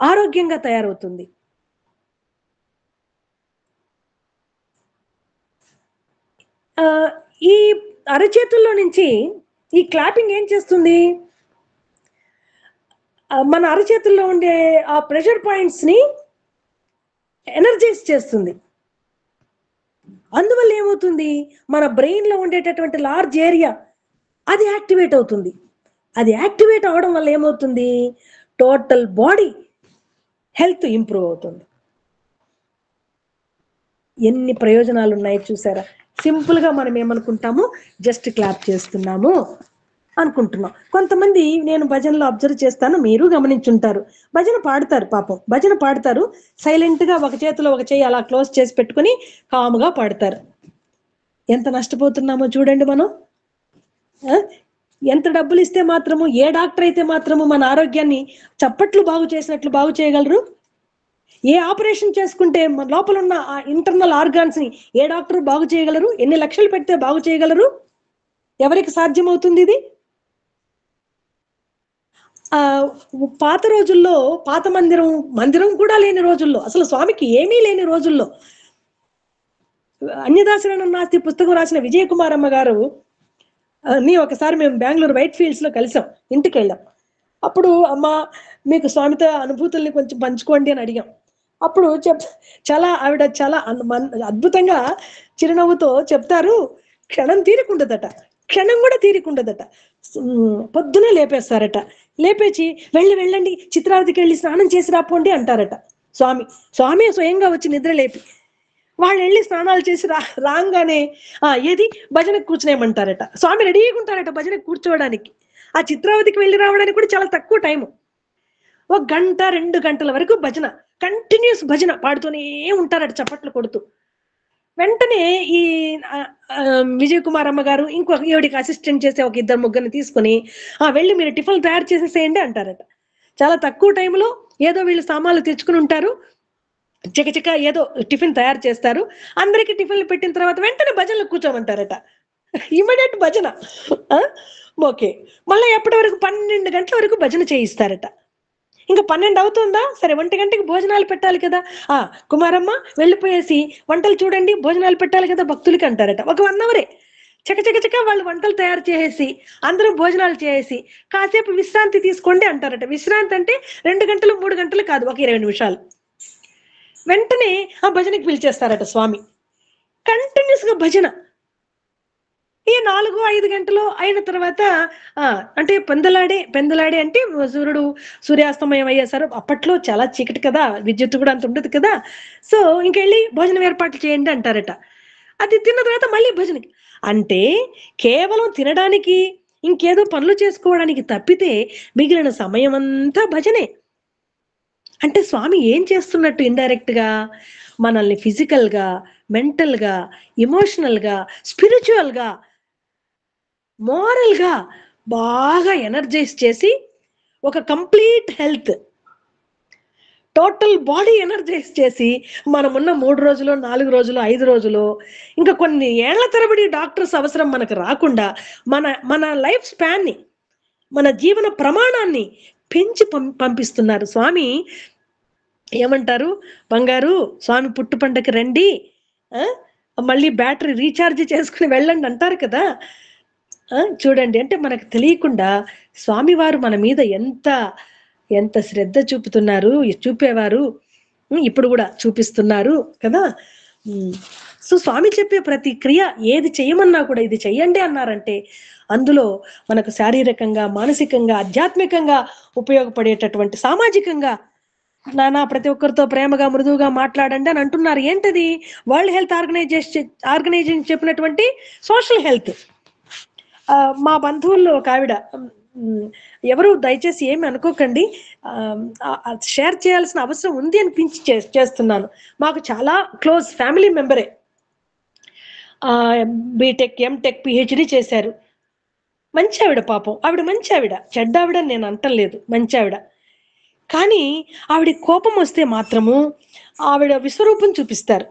[SPEAKER 2] ఆరోగ్యంగా తయారవుతుంది. ఈ అరచేతుల్లో నుంచి ఈ క్లాపింగ్ ఏం చేస్తుంది, మన అరచేతుల్లో ఉండే ఆ ప్రెషర్ పాయింట్స్ ని ఎనర్జైజ్ చేస్తుంది. అందువల్ల ఏమవుతుంది, మన బ్రెయిన్ లో ఉండేటటువంటి లార్జ్ ఏరియా అది యాక్టివేట్ అవుతుంది. అది యాక్టివేట్ అవడం వల్ల ఏమవుతుంది, టోటల్ బాడీ హెల్త్ ఇంప్రూవ్ అవుతుంది. ఎన్ని ప్రయోజనాలు ఉన్నాయి చూసారా. సింపుల్ గా మనం ఏమనుకుంటాము, జస్ట్ క్లాప్ చేస్తున్నాము అనుకుంటున్నాం. కొంతమంది నేను భజనలో అబ్జర్వ్ చేస్తాను, మీరు గమనించుంటారు, భజన పాడతారు, పాపం భజన పాడతారు, సైలెంట్ గా ఒక చేతిలో ఒక చేయి అలా క్లోజ్ చేసి పెట్టుకుని కాముగా పాడతారు. ఎంత నష్టపోతున్నామో చూడండి మనం. ఎంత డబ్బులు ఇస్తే మాత్రము, ఏ డాక్టర్ అయితే మాత్రము మన ఆరోగ్యాన్ని చప్పట్లు బాగు చేసినట్లు బాగు చేయగలరు? ఏ ఆపరేషన్ చేసుకుంటే మన లోపల ఉన్న ఆ ఇంటర్నల్ ఆర్గాన్స్ ని ఏ డాక్టర్ బాగు చేయగలరు? ఎన్ని లక్షలు పెడితే బాగు చేయగలరు? ఎవరికి సాధ్యమవుతుంది ఇది? పాత రోజుల్లో, పాత మందిరం కూడా లేని రోజుల్లో, అసలు స్వామికి ఏమీ లేని రోజుల్లో అన్యదాశరణం నాస్తి పుస్తకం రాసిన విజయకుమారమ్మ గారు నీ ఒకసారి మేము బెంగళూరు వైట్ ఫీల్డ్స్ లో కలిసాం, ఇంటికి వెళ్ళాం. అప్పుడు అమ్మ మీకు స్వామితో అనుభూతుల్ని కొంచెం పంచుకోండి అని అడిగాం. అప్పుడు ఆవిడ చాలా అద్భుతంగా చిరునవ్వుతో చెప్తారు, క్షణం తీరికుండదట, క్షణం కూడా తీరికుండదట. పొద్దునే లేపేస్తారట, లేపేసి వెళ్ళండి చిత్రావతికి వెళ్ళి స్నానం చేసి రాపోండి అంటారట. స్వామి స్వయంగా వచ్చి నిద్ర లేపి వాళ్ళు వెళ్ళి స్నానాలు చేసి రాగానే ఏది భజనకు కూర్చునేయమంటారట. స్వామి రెడీగా ఉంటారట భజనకు కూర్చోవడానికి. ఆ చిత్రావతికి వెళ్ళి రావడానికి కూడా చాలా తక్కువ టైము, 1 గంట 2 గంటల వరకు భజన, కంటిన్యూస్ భజన పాడుతూనే ఉంటారట చప్పట్లు కొడుతూ. వెంటనే ఈ విజయకుమారమ్మ గారు ఇంకొక ఈవిడికి అసిస్టెంట్ చేసే ఒక 2-3 తీసుకుని వెళ్ళి మీరు టిఫిన్ తయారు చేసేసేయండి అంటారట. చాలా తక్కువ టైంలో ఏదో వీళ్ళు సామాన్లు తెచ్చుకుని ఉంటారు, చికచిక ఏదో టిఫిన్ తయారు చేస్తారు, అందరికి టిఫిన్లు పెట్టిన తర్వాత వెంటనే భజనలు కూర్చోమంటారట. ఇమీడియట్ భజన. ఓకే, మళ్ళీ ఎప్పటి వరకు 12 గంటల వరకు భజన చేయిస్తారట. ఇంకా 12 అవుతుందా, సరే 1 గంటకి భోజనాలు పెట్టాలి కదా, కుమారమ్మ వెళ్ళిపోయేసి వంటలు చూడండి భోజనాలు పెట్టాలి కదా భక్తులకి అంటారట. ఒక 1 అవరే చకచక వాళ్ళు వంటలు తయారు చేసి అందరూ భోజనాలు చేసి కాసేపు విశ్రాంతి తీసుకోండి అంటారట. విశ్రాంతి అంటే 2 గంటలు 3 గంటలు కాదు, ఒక 20 నిమిషాలు. వెంటనే ఆ భజనకి పిలిచేస్తారట స్వామి. కంటిన్యూస్ గా భజన. ఈ 4-5 గంటలు అయిన తర్వాత అంటే పెందలాడే అంటే సూర్యాస్తమయం అయ్యేసారు. అప్పట్లో చాలా చీకటి కదా, విద్యుత్ కూడా అంత ఉండదు కదా. సో ఇంకెళ్ళి భోజనం ఏర్పాట్లు చేయండి అంటారట. అది తిన్న తర్వాత మళ్ళీ భజనకి. అంటే కేవలం తినడానికి ఇంకేదో పనులు చేసుకోవడానికి తప్పితే మిగిలిన సమయం అంతా భజనే. అంటే స్వామి ఏం చేస్తున్నట్టు ఇండైరెక్ట్ గా మనల్ని ఫిజికల్ గా, మెంటల్ గా, ఎమోషనల్ గా, స్పిరిచువల్ గా, మోరల్ గా బాగా ఎనర్జైజ్ చేసి ఒక complete health, total body energize చేసి మనమున్న 3 రోజులు 4 రోజులు 5 రోజులు ఇంకా కొన్ని ఏళ్ల తరబడి డాక్టర్స్ అవసరం మనకు రాకుండా మన మన లైఫ్ స్పాన్ని, మన జీవన ప్రమాణాన్ని పెంచి పంపిస్తున్నారు స్వామి. ఏమంటారు, బంగారు స్వామి పుట్టు పండగకి రండి, మళ్ళీ బ్యాటరీ రీఛార్జ్ చేసుకుని వెళ్ళండి అంటారు కదా. చూడండి, అంటే మనకు తెలియకుండా స్వామివారు మన మీద ఎంత ఎంత శ్రద్ధ చూపుతున్నారు, చూపేవారు, ఇప్పుడు కూడా చూపిస్తున్నారు కదా. సో స్వామి చెప్పే ప్రతి క్రియ ఏది చేయమన్నా కూడా ఇది చెయ్యండి అన్నారంటే అందులో మనకు శారీరకంగా, మానసికంగా, ఆధ్యాత్మికంగా ఉపయోగపడేటటువంటి, సామాజికంగా నానా ప్రతి ఒక్కరితో ప్రేమగా మృదువుగా మాట్లాడండి అని అంటున్నారు. ఏంటది? వరల్డ్ హెల్త్ ఆర్గనైజేషన్ చెప్పినటువంటి సోషల్ హెల్త్. మా బంధువుల్లో ఒక ఆవిడ, ఎవరు దయచేసి ఏమి అనుకోకండి, షేర్ చేయాల్సిన అవసరం ఉంది అనిపించి చేస్తున్నాను. మాకు చాలా క్లోజ్ ఫ్యామిలీ మెంబరే, బీటెక్, ఎంటెక్, పిహెచ్డి చేశారు. మంచి ఆవిడ, పాపం ఆవిడ మంచి ఆవిడ, చెడ్డ ఆవిడ నేను అంటలేదు, మంచి ఆవిడ. కానీ ఆవిడ కోపం వస్తే మాత్రము ఆవిడ విశ్వరూపం చూపిస్తారు.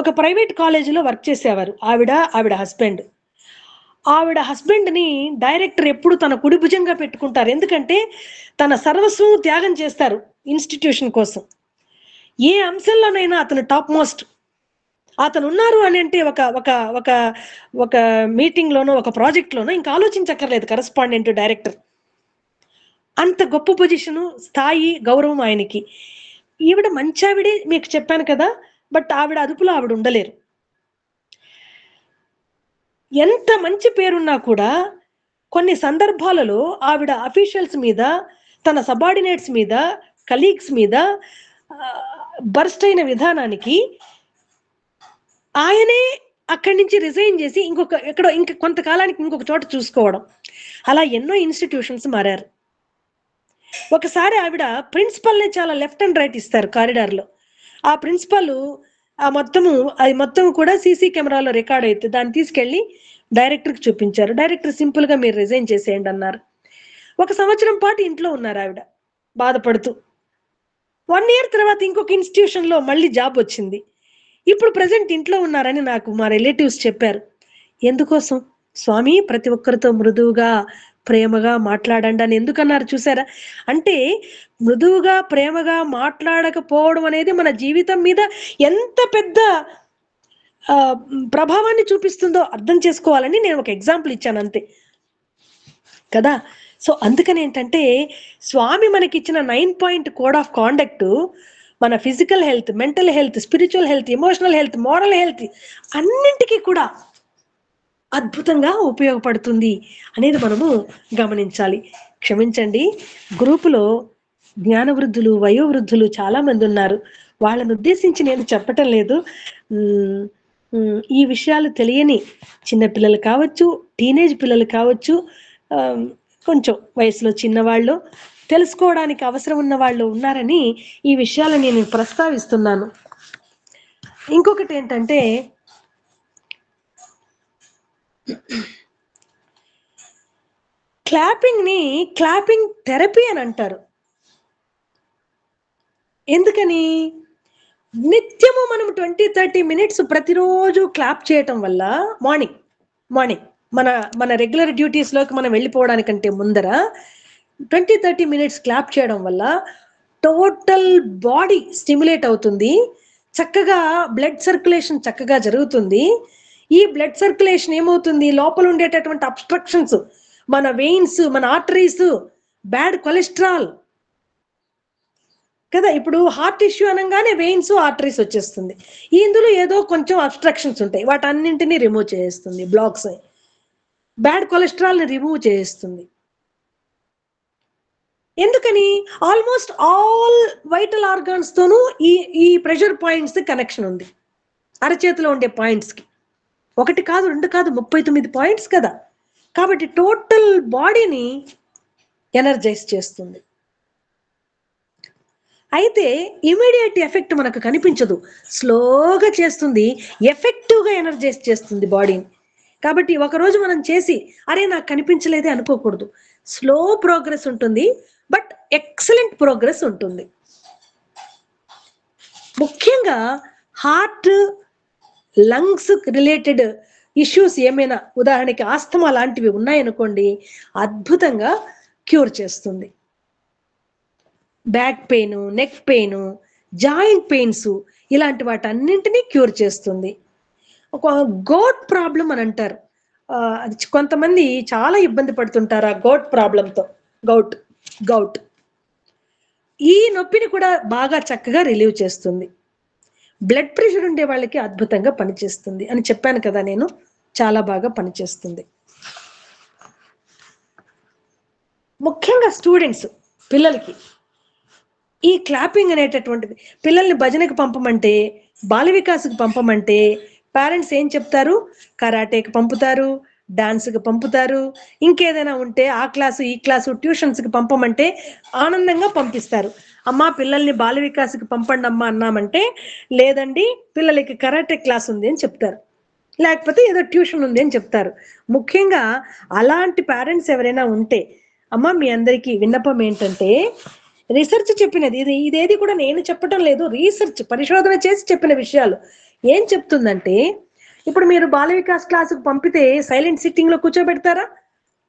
[SPEAKER 2] ఒక ప్రైవేట్ కాలేజీలో వర్క్ చేసేవారు ఆవిడ హస్బెండ్. ఆవిడ హస్బెండ్ని డైరెక్టర్ ఎప్పుడు తన కుడి భుజంగా పెట్టుకుంటారు, ఎందుకంటే తన సర్వస్వం త్యాగం చేస్తారు ఇన్స్టిట్యూషన్ కోసం. ఏ అంశంలోనైనా అతను టాప్ మోస్ట్. అతను ఉన్నారు అని అంటే ఒక ఒక ఒక ఒక మీటింగ్ లోనో ఒక ప్రాజెక్ట్ లోనో ఇంకా ఆలోచించక్కర్లేదు కరెస్పాండెంట్, డైరెక్టర్. అంత గొప్ప పొజిషను, స్థాయి, గౌరవం ఆయనకి. ఈవిడ మంచి ఆవిడే, మీకు చెప్పాను కదా, బట్ ఆవిడ అదుపులో ఆవిడ ఉండలేరు. ఎంత మంచి పేరున్నా కూడా కొన్ని సందర్భాలలో ఆవిడ అఫీషియల్స్ మీద, తన సబార్డినేట్స్ మీద, కలీగ్స్ మీద బర్స్ట్ అయిన విధానానికి ఆయనే అక్కడి నుంచి రిజైన్ చేసి ఇంక కొంతకాలానికి ఇంకొక చోట చూసుకోవడం, అలా ఎన్నో ఇన్స్టిట్యూషన్స్ మారారు. ఒకసారి ఆవిడ ప్రిన్సిపల్ని చాలా లెఫ్ట్ అండ్ రైట్ ఇస్తారు కారిడార్లో. ఆ ప్రిన్సిపల్ అది మొత్తం కూడా సీసీ కెమెరాలో రికార్డ్ అయితే దాన్ని తీసుకెళ్లి డైరెక్టర్కి చూపించారు. డైరెక్టర్ సింపుల్ గా మీరు రిజైన్ చేసేయండి అన్నారు. 1 సంవత్సరం పాటు ఇంట్లో ఉన్నారు ఆవిడ బాధపడుతూ. 1 year తర్వాత ఇంకొక ఇన్స్టిట్యూషన్ లో మళ్ళీ జాబ్ వచ్చింది. ఇప్పుడు ప్రెసెంట్ ఇంట్లో ఉన్నారని నాకు మా రిలేటివ్స్ చెప్పారు. ఎందుకోసం? స్వామి ప్రతి ఒక్కరితో మృదువుగా ప్రేమగా మాట్లాడండి అని ఎందుకన్నారు చూసారా? అంటే మృదువుగా ప్రేమగా మాట్లాడకపోవడం అనేది మన జీవితం మీద ఎంత పెద్ద ప్రభావాన్ని చూపిస్తుందో అర్థం చేసుకోవాలని నేను ఒక ఎగ్జాంపుల్ ఇచ్చాను అంతే కదా. సో అందుకని ఏంటంటే స్వామి మనకిచ్చిన 9 point కోడ్ ఆఫ్ కాండక్ట్ మన physical health, mental health, spiritual health, emotional health, moral health అన్నింటికీ కూడా అద్భుతంగా ఉపయోగపడుతుంది అనేది మనము గమనించాలి. క్షమించండి, గ్రూపులో జ్ఞానవృద్ధులు, వయోవృద్ధులు చాలా మంది ఉన్నారు. వాళ్ళని ఉద్దేశించి నేను చెప్పటం లేదు. ఈ విషయాలు తెలియని చిన్నపిల్లలు కావచ్చు, టీనేజ్ పిల్లలు కావచ్చు, కొంచెం వయసులో చిన్నవాళ్ళు, తెలుసుకోవడానికి అవసరం ఉన్న వాళ్ళు ఉన్నారని ఈ విషయాలు నేను ప్రస్తావిస్తున్నాను. ఇంకొకటి ఏంటంటే క్లాపింగ్ థెరపీ అని అంటారు. ఎందుకని? నిత్యము మనం 20-30 minutes ప్రతిరోజు క్లాప్ చేయటం వల్ల మార్నింగ్ మన రెగ్యులర్ డ్యూటీస్ లోకి మనం వెళ్ళిపోవడానికంటే ముందర 20-30 minutes క్లాప్ చేయడం వల్ల టోటల్ బాడీ స్టిమ్యులేట్ అవుతుంది, చక్కగా బ్లడ్ సర్క్యులేషన్ చక్కగా జరుగుతుంది. ఈ బ్లడ్ సర్క్యులేషన్ ఏమవుతుంది, లోపల ఉండేటటువంటి అబ్స్ట్రక్షన్స్, మన వెయిన్స్, మన ఆర్టరీస్, బ్యాడ్ కొలెస్ట్రాల్ కదా. ఇప్పుడు హార్ట్ ఇష్యూ అనగానే వెయిన్స్, ఆర్టరీస్ వచ్చేస్తుంది. ఇందులో ఏదో కొంచెం అబ్స్ట్రక్షన్స్ ఉంటాయి, వాటన్నింటినీ రిమూవ్ చేస్తుంది. బ్లాక్స్, బ్యాడ్ కొలెస్ట్రాల్ని రిమూవ్ చేస్తుంది. ఎందుకని? ఆల్మోస్ట్ ఆల్ వైటల్ ఆర్గాన్స్ తోనూ ఈ ప్రెషర్ పాయింట్స్ కనెక్షన్ ఉంది. అరచేతిలో ఉండే పాయింట్స్ కి 1 కాదు 2 కాదు 39 పాయింట్స్ కదా. కాబట్టి టోటల్ బాడీని ఎనర్జైజ్ చేస్తుంది. అయితే ఇమీడియట్ ఎఫెక్ట్ మనకు కనిపించదు, స్లోగా చేస్తుంది, ఎఫెక్టివ్గా ఎనర్జైజ్ చేస్తుంది బాడీని. కాబట్టి ఒకరోజు మనం చేసి అరే నాకు కనిపించలేదే అనుకోకూడదు. స్లో ప్రోగ్రెస్ ఉంటుంది, బట్ ఎక్సలెంట్ ప్రోగ్రెస్ ఉంటుంది. ముఖ్యంగా హార్ట్ లంగ్స్ రిలేటెడ్ ఇష్యూస్ ఏమైనా, ఉదాహరణకి ఆస్తమా లాంటివి ఉన్నాయనుకోండి, అద్భుతంగా క్యూర్ చేస్తుంది. Back pain, neck pain, joint pains, ఇలాంటి వాటన్నింటినీ క్యూర్ చేస్తుంది. ఒక గోట్ ప్రాబ్లం అని అంటారు, అది కొంతమంది చాలా ఇబ్బంది పడుతుంటారు ఆ గోట్ ప్రాబ్లంతో. గౌట్ ఈ నొప్పిని కూడా బాగా చక్కగా రిలీవ్ చేస్తుంది. బ్లడ్ ప్రెషర్ ఉండే వాళ్ళకి అద్భుతంగా పనిచేస్తుంది అని చెప్పాను కదా నేను, చాలా బాగా పనిచేస్తుంది. ముఖ్యంగా స్టూడెంట్స్, పిల్లలకి ఈ క్లాపింగ్ అనేటటువంటిది, పిల్లల్ని భజనకు పంపమంటే, బాల వికాస్కి పంపమంటే పేరెంట్స్ ఏం చెప్తారు? కరాటేకి పంపుతారు, డాన్స్కి పంపుతారు, ఇంకేదైనా ఉంటే ఆ క్లాసు ఈ క్లాసు ట్యూషన్స్కి పంపమంటే ఆనందంగా పంపిస్తారు. అమ్మా పిల్లల్ని బాల వికాస్కి పంపండి అమ్మా అన్నామంటే, లేదండి పిల్లలకి కరాటే క్లాస్ ఉంది అని చెప్తారు, లేకపోతే ఏదో ట్యూషన్ ఉంది అని చెప్తారు. ముఖ్యంగా అలాంటి పేరెంట్స్ ఎవరైనా ఉంటే, అమ్మ మీ అందరికీ విన్నపం ఏంటంటే, రీసెర్చ్ చెప్పినది ఇదేది కూడా నేను చెప్పటం లేదు, రీసెర్చ్ పరిశోధన చేసి చెప్పిన విషయాలు. ఏం చెప్తుందంటే, ఇప్పుడు మీరు బాల వికాస్ క్లాసుకు పంపితే సైలెంట్ సిట్టింగ్ లో కూర్చోబెడతారా?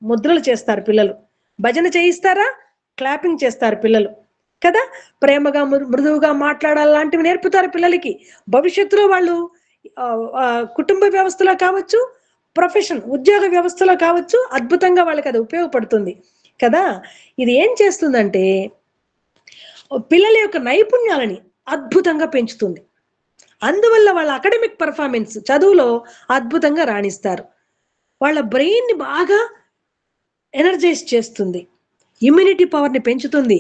[SPEAKER 2] ముద్రలు చేస్తారు పిల్లలు. భజన చేయిస్తారా? క్లాపింగ్ చేస్తారు పిల్లలు కదా. ప్రేమగా మృదువుగా మాట్లాడాలంటివి నేర్పుతారు పిల్లలకి. భవిష్యత్తులో వాళ్ళు కుటుంబ వ్యవస్థలో కావచ్చు, ప్రొఫెషన్ ఉద్యోగ వ్యవస్థలో కావచ్చు, అద్భుతంగా వాళ్ళకి అది ఉపయోగపడుతుంది కదా. ఇది ఏం చేస్తుందంటే పిల్లల యొక్క నైపుణ్యాలని అద్భుతంగా పెంచుతుంది. అందువల్ల వాళ్ళ అకాడమిక్ పర్ఫార్మెన్స్, చదువులో అద్భుతంగా రాణిస్తారు. వాళ్ళ బ్రెయిన్ ని బాగా ఎనర్జైజ్ చేస్తుంది, ఇమ్యూనిటీ పవర్ని పెంచుతుంది,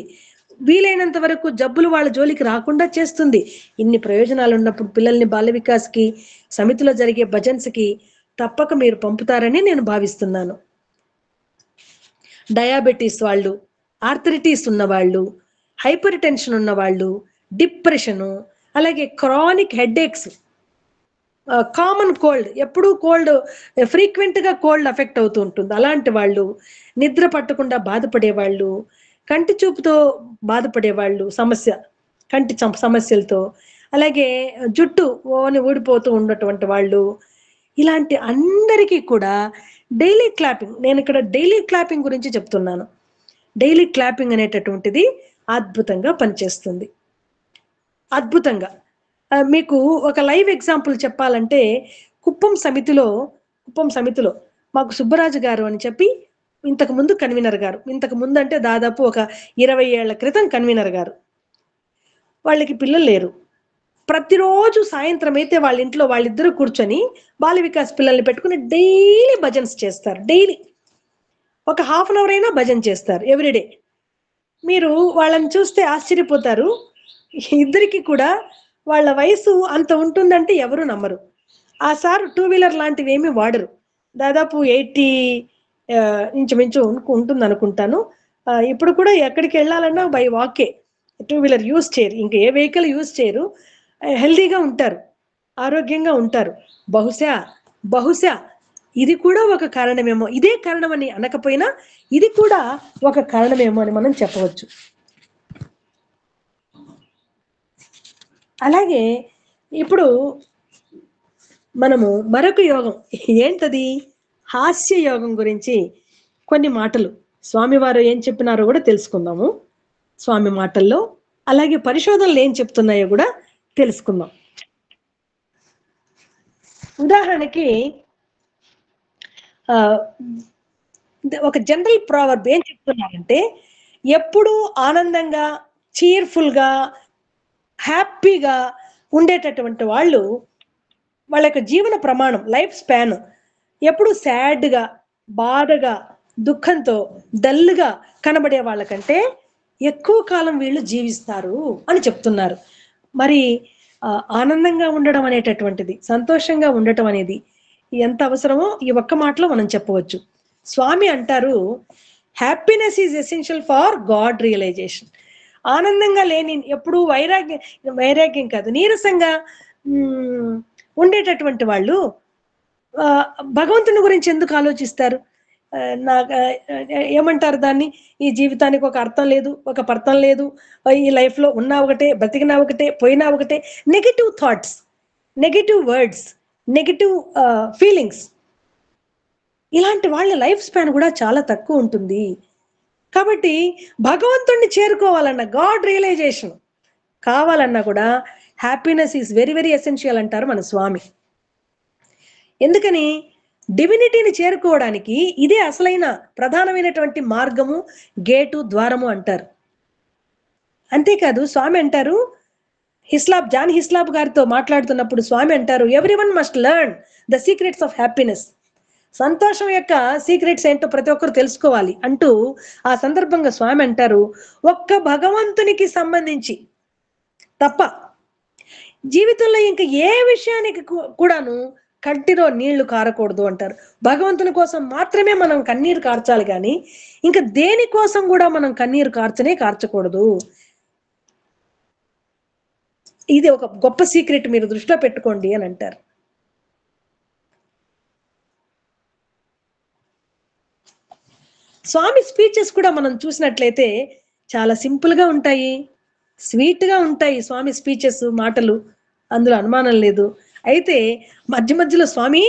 [SPEAKER 2] వీలైనంత వరకు జబ్బులు వాళ్ళ జోలికి రాకుండా చేస్తుంది. ఇన్ని ప్రయోజనాలు ఉన్నప్పుడు పిల్లల్ని బాల వికాస్కి, సమితిలో జరిగే భజన్స్కి తప్పక మీరు పంపుతారని నేను భావిస్తున్నాను. డయాబెటీస్ వాళ్ళు, ఆర్థరైటిస్ ఉన్నవాళ్ళు, హైపర్ టెన్షన్ ఉన్నవాళ్ళు, డిప్రెషను, అలాగే క్రానిక్ హెడ్ఏక్స్, కామన్ కోల్డ్, ఎప్పుడూ కోల్డ్, ఫ్రీక్వెంట్గా కోల్డ్ అఫెక్ట్ అవుతూ ఉంటుంది, అలాంటి వాళ్ళు, నిద్ర పట్టకుండా బాధపడేవాళ్ళు, కంటి చూపుతో బాధపడేవాళ్ళు, కంటి సమస్యలతో, అలాగే జుట్టు ఊడిపోతూ ఉన్నటువంటి వాళ్ళు, ఇలాంటి అందరికీ కూడా డైలీ క్లాపింగ్, నేను ఇక్కడ డైలీ క్లాపింగ్ గురించి చెప్తున్నాను. డైలీ క్లాపింగ్ అనేటటువంటిది అద్భుతంగా పనిచేస్తుంది. అద్భుతంగా మీకు ఒక లైవ్ ఎగ్జాంపుల్ చెప్పాలంటే, కుప్పం సమితిలో మాకు సుబ్బరాజు గారు అని చెప్పి ఇంతకు ముందు కన్వీనర్ గారు, ఇంతకు ముందు అంటే దాదాపు ఒక 20 ఏళ్ల క్రితం కన్వీనర్ గారు, వాళ్ళకి పిల్లలు లేరు. ప్రతిరోజు సాయంత్రం అయితే వాళ్ళ ఇంట్లో వాళ్ళిద్దరూ కూర్చొని బాల వికాస్ పిల్లల్ని పెట్టుకుని డైలీ భజన్స్ చేస్తారు. డైలీ ఒక హాఫ్ అన్ అవర్ అయినా భజన చేస్తారు ఎవ్రీడే. మీరు వాళ్ళని చూస్తే ఆశ్చర్యపోతారు. ఇద్దరికి కూడా వాళ్ళ వయసు అంత ఉంటుందంటే ఎవరు నమ్మరు. ఆ సార్ 2 వీలర్ లాంటివి ఏమీ వాడరు. దాదాపు 80 ఇంచుమించు ఉంటుంది అనుకుంటాను. ఇప్పుడు కూడా ఎక్కడికి వెళ్ళాలన్నా బై వాకే, 2 వీలర్ యూజ్ చేయరు, ఇంకా ఏ వెహికల్ యూజ్ చేయరు. హెల్దీగా ఉంటారు, ఆరోగ్యంగా ఉంటారు. బహుశా ఇది కూడా ఒక కారణమేమో, ఇదే కారణమని అనకపోయినా ఇది కూడా ఒక కారణమేమో అని మనం చెప్పవచ్చు. అలాగే ఇప్పుడు మనము మరొక యోగం, ఏంటది? హాస్య యోగం గురించి కొన్ని మాటలు స్వామివారు ఏం చెప్పినారో కూడా తెలుసుకుందాము స్వామి మాటల్లో. అలాగే పరిశోధనలు ఏం చెప్తున్నాయో కూడా తెలుసుకుందాం. ఉదాహరణకి ఒక జనరల్ ప్రావర్బ్ ఏం చెప్తున్నారంటే, ఎప్పుడూ ఆనందంగా, చీర్ఫుల్గా, హ్యాపీగా ఉండేటటువంటి వాళ్ళు, వాళ్ళ యొక్క జీవన ప్రమాణం, లైఫ్ స్పాన్ ఎప్పుడు సాడ్గా, బాధగా, దుఃఖంతో, డల్గా కనబడే వాళ్ళకంటే ఎక్కువ కాలం వీళ్ళు జీవిస్తారు అని చెప్తున్నారు. మరి ఆనందంగా ఉండడం అనేటటువంటిది, సంతోషంగా ఉండటం అనేది ఎంత అవసరమో ఈ ఒక్క మాటలో మనం చెప్పవచ్చు. స్వామి అంటారు, happiness is essential for God realization. ఆనందంగా లేని, ఎప్పుడు వైరాగ్యం కాదు, నీరసంగా ఉండేటటువంటి వాళ్ళు భగవంతుని గురించి ఎందుకు ఆలోచిస్తారు? నాకు ఏమంటారు దాన్ని, ఈ జీవితానికి ఒక అర్థం లేదు, ఒక పర్థం లేదు, ఈ లైఫ్లో ఉన్నా ఒకటే, బతికినా ఒకటే, పోయినా ఒకటే, negative thoughts, negative words, negative feelings, ఇలాంటి వాళ్ళ లైఫ్ స్పాన్ కూడా చాలా తక్కువ ఉంటుంది. కాబట్టి భగవంతుణ్ణి చేరుకోవాలన్న, గాడ్ రియలైజేషన్ కావాలన్నా కూడా happiness is very very essential అంటారు మన స్వామి. ఎందుకని, డివినిటీని చేరుకోవడానికి ఇదే అసలైన ప్రధానమైనటువంటి మార్గము, గేటు, ద్వారము అంటారు. అంతేకాదు స్వామి అంటారు, జాన్ హిస్లాప్ గారితో మాట్లాడుతున్నప్పుడు స్వామి అంటారు, everyone must learn the secrets of happiness. సంతోషం యొక్క సీక్రెట్స్ ఏంటో ప్రతి ఒక్కరు తెలుసుకోవాలి అంటూ ఆ సందర్భంగా స్వామి అంటారు, ఒక్క భగవంతునికి సంబంధించి తప్ప జీవితంలో ఇంకా ఏ విషయానికి కూడాను కంటిలో నీళ్లు కారకూడదు అంటారు. భగవంతుని కోసం మాత్రమే మనం కన్నీరు కార్చాలి, కానీ ఇంకా దేనికోసం కూడా మనం కన్నీరు కార్చకూడదు. ఇది ఒక గొప్ప సీక్రెట్, మీరు దృష్టిలో పెట్టుకోండి అని అంటారు. స్వామి స్పీచెస్ కూడా మనం చూసినట్లయితే చాలా సింపుల్ గా ఉంటాయి, స్వీట్ గా ఉంటాయి స్వామి స్పీచెస్, మాటలు, అందులో అనుమానం లేదు. అయితే మధ్య మధ్యలో స్వామి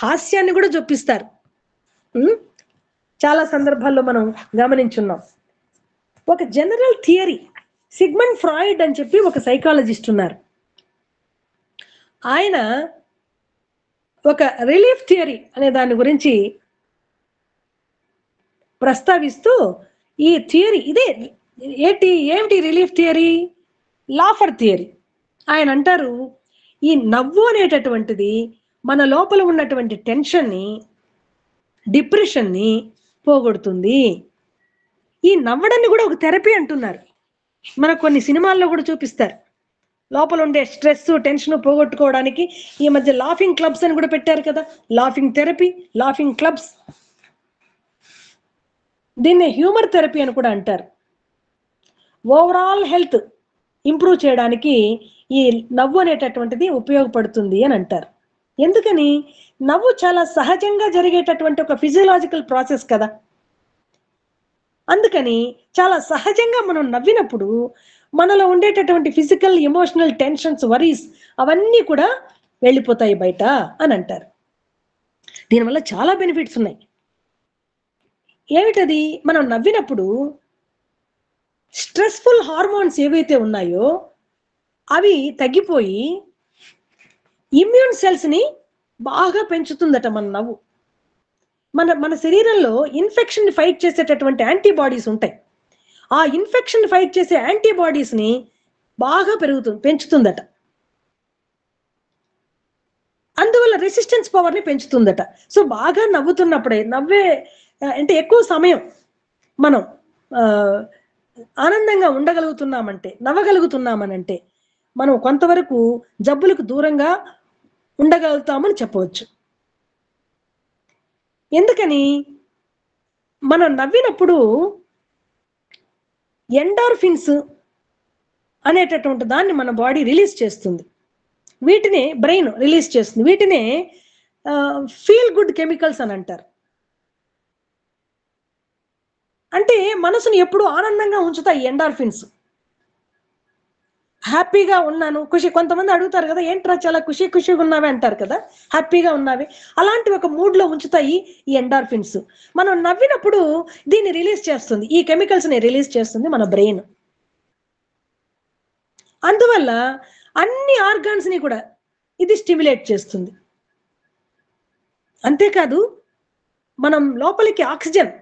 [SPEAKER 2] హాస్యాన్ని కూడా చూపిస్తారు. చాలా సందర్భాల్లో మనం గమనించున్నాం. ఒక జనరల్ థియరీ, సిగ్మండ్ ఫ్రాయిడ్ అని చెప్పి ఒక సైకాలజిస్ట్ ఉన్నారు. ఆయన ఒక రిలీఫ్ థియరీ అనే దాని గురించి ప్రస్తావిస్తూ, ఈ థియరీ ఇదే ఏమిటి రిలీఫ్ థియరీ, లాఫర్ థియరీ. ఆయన అంటారు, ఈ నవ్వు అనేటటువంటిది మన లోపల ఉన్నటువంటి టెన్షన్ని, డిప్రెషన్ని పోగొడుతుంది. ఈ నవ్వడాన్ని కూడా ఒక థెరపీ అంటున్నారు. మనకు కొన్ని సినిమాల్లో కూడా చూపిస్తారు, లోపల ఉండే స్ట్రెస్, టెన్షన్ పోగొట్టుకోవడానికి ఈ మధ్య లాఫింగ్ క్లబ్స్ అని కూడా పెట్టారు కదా, లాఫింగ్ థెరపీ, లాఫింగ్ క్లబ్స్. దీన్ని హ్యూమర్ థెరపీ అని కూడా అంటారు. ఓవరాల్ హెల్త్ ఇంప్రూవ్ చేయడానికి ఈ నవ్వు అనేటటువంటిది ఉపయోగపడుతుంది అని అంటారు. ఎందుకని, నవ్వు చాలా సహజంగా జరిగేటటువంటి ఒక ఫిజియలాజికల్ ప్రాసెస్ కదా. అందుకని చాలా సహజంగా మనం నవ్వినప్పుడు మనలో ఉండేటటువంటి ఫిజికల్, ఎమోషనల్ టెన్షన్స్, వరీస్ అవన్నీ కూడా వెళ్ళిపోతాయి బయట అని అంటారు. దీనివల్ల చాలా బెనిఫిట్స్ ఉన్నాయి. ఏమిటది, మనం నవ్వినప్పుడు స్ట్రెస్ఫుల్ హార్మోన్స్ ఏవైతే ఉన్నాయో అవి తగ్గిపోయి ఇమ్యూన్ సెల్స్ ని బాగా పెంచుతుందట మన నవ్వు. మన శరీరంలో ఇన్ఫెక్షన్ ఫైట్ చేసేటటువంటి యాంటీబాడీస్ ఉంటాయి. ఆ ఇన్ఫెక్షన్ ఫైట్ చేసే యాంటీబాడీస్ ని బాగా పెంచుతుందట. అందువల్ల రెసిస్టెన్స్ పవర్ ని పెంచుతుందట. సో బాగా నవ్వుతున్నప్పుడే, అంటే ఎక్కువ సమయం మనం ఆనందంగా ఉండగలుగుతున్నామంటే, నవ్వగలుగుతున్నామనంటే మనం కొంతవరకు జబ్బులకు దూరంగా ఉండగలుగుతామని చెప్పవచ్చు. ఎందుకని, మనం నవ్వినప్పుడు ఎండార్ఫిన్స్ అనేటటువంటి దాన్ని మన బాడీ రిలీజ్ చేస్తుంది. వీటిని బ్రెయిన్ రిలీజ్ చేస్తుంది. వీటినే ఫీల్ గుడ్ కెమికల్స్ అని అంటారు. అంటే మనసును ఎప్పుడు ఆనందంగా ఉంచుతాయి ఎండార్ఫిన్స్. హ్యాపీగా ఉన్నాను, కొంతమంది అడుగుతారు కదా, ఏంట్రా చాలా ఖుషిగా ఉన్నావే అంటారు కదా, హ్యాపీగా ఉన్నావే, అలాంటి ఒక మూడ్ లో ఉంచుతాయి ఈ ఎండార్ఫిన్స్. మనం నవ్వినప్పుడు దీన్ని రిలీజ్ చేస్తుంది, ఈ కెమికల్స్ ని రిలీజ్ చేస్తుంది మన బ్రెయిన్. అందువల్ల అన్ని ఆర్గాన్స్ ని కూడా ఇది స్టిమ్యులేట్ చేస్తుంది. అంతేకాదు, మనం లోపలికి ఆక్సిజన్,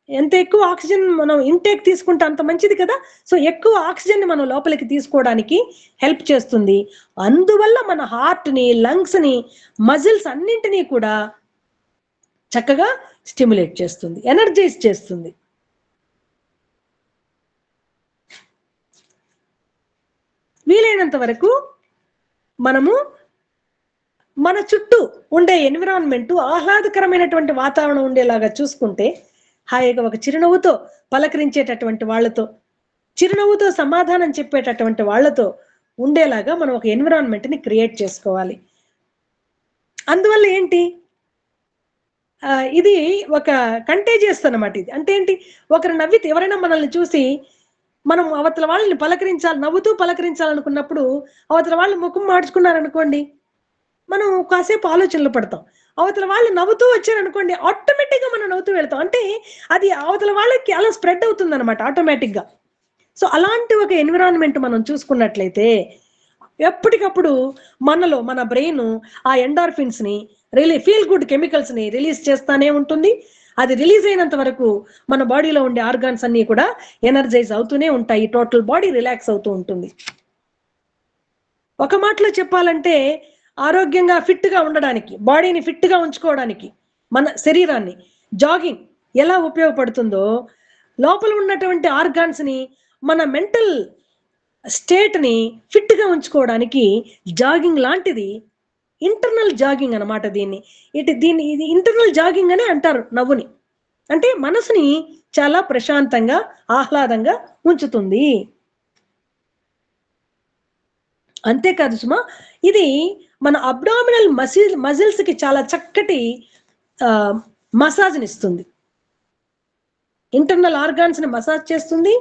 [SPEAKER 2] ఎంత ఎక్కువ ఆక్సిజన్ మనం ఇంటేక్ తీసుకుంటే అంత మంచిది కదా. సో ఎక్కువ ఆక్సిజన్ ని మనం లోపలికి తీసుకోవడానికి హెల్ప్ చేస్తుంది. అందువల్ల మన హార్ట్ ని, లంగ్స్ ని, మజిల్స్ అన్నింటినీ కూడా చక్కగా స్టిమ్యులేట్ చేస్తుంది, ఎనర్జైజ్ చేస్తుంది. వీలైనంత వరకు మనము మన చుట్టూ ఉండే ఎన్విరాన్మెంట్ ఆహ్లాదకరమైనటువంటి వాతావరణం ఉండేలాగా చూసుకుంటే, హాయిగా ఒక చిరునవ్వుతో పలకరించేటటువంటి వాళ్ళతో, చిరునవ్వుతో సమాధానం చెప్పేటటువంటి వాళ్ళతో ఉండేలాగా మనం ఒక ఎన్విరాన్మెంట్ ని క్రియేట్ చేసుకోవాలి. అందువల్ల ఏంటి, ఇది ఒక కంటేజియస్ అన్నమాట. ఇది అంటే ఏంటి, ఒకరు నవ్వితే ఎవరైనా మనల్ని చూసి మనం అవతల వాళ్ళని పలకరించాలి, నవ్వుతూ పలకరించాలనుకున్నప్పుడు అవతల వాళ్ళు ముఖం మార్చుకున్నారనుకోండి, మనం కాసేపు ఆలోచనలు పడతాం. అవతల వాళ్ళు నవ్వుతూ వచ్చారనుకోండి, ఆటోమేటిక్ గా మనం నవ్వుతూ వెళ్తాం. అంటే అది అవతల వాళ్ళకి అలా స్ప్రెడ్ అవుతుంది అనమాట ఆటోమేటిక్ గా. సో అలాంటి ఒక ఎన్విరాన్మెంట్ మనం చూసుకున్నట్లయితే ఎప్పటికప్పుడు మనలో మన బ్రెయిన్ ఆ ఎండార్ఫిన్స్ ని ఫీల్ గుడ్ కెమికల్స్ ని రిలీజ్ చేస్తానే ఉంటుంది. అది రిలీజ్ అయినంత వరకు మన బాడీలో ఉండే ఆర్గాన్స్ అన్ని కూడా ఎనర్జైజ్ అవుతూనే ఉంటాయి. టోటల్ బాడీ రిలాక్స్ అవుతూ ఉంటుంది. ఒక మాటలో చెప్పాలంటే ఆరోగ్యంగా ఫిట్ గా ఉండడానికి, బాడీని ఫిట్ గా ఉంచుకోవడానికి మన శరీరాన్ని జాగింగ్ ఎలా ఉపయోగపడుతుందో, లోపల ఉన్నటువంటి ఆర్గాన్స్ ని, మన మెంటల్ స్టేట్ ని ఫిట్ గా ఉంచుకోవడానికి జాగింగ్ లాంటిది ఇంటర్నల్ జాగింగ్ అన్నమాట. దీన్ని ఇది ఇంటర్నల్ జాగింగ్ అనే అంటారు నవ్వుని. అంటే మనసుని చాలా ప్రశాంతంగా ఆహ్లాదంగా ఉంచుతుంది. అంతేకాదు సుమా, ఇది మన అబ్డామినల్ మజిల్స్ కి చాలా చక్కటి మసాజ్ని ఇస్తుంది. ఇంటర్నల్ ఆర్గాన్స్ ని మసాజ్ చేస్తుంది.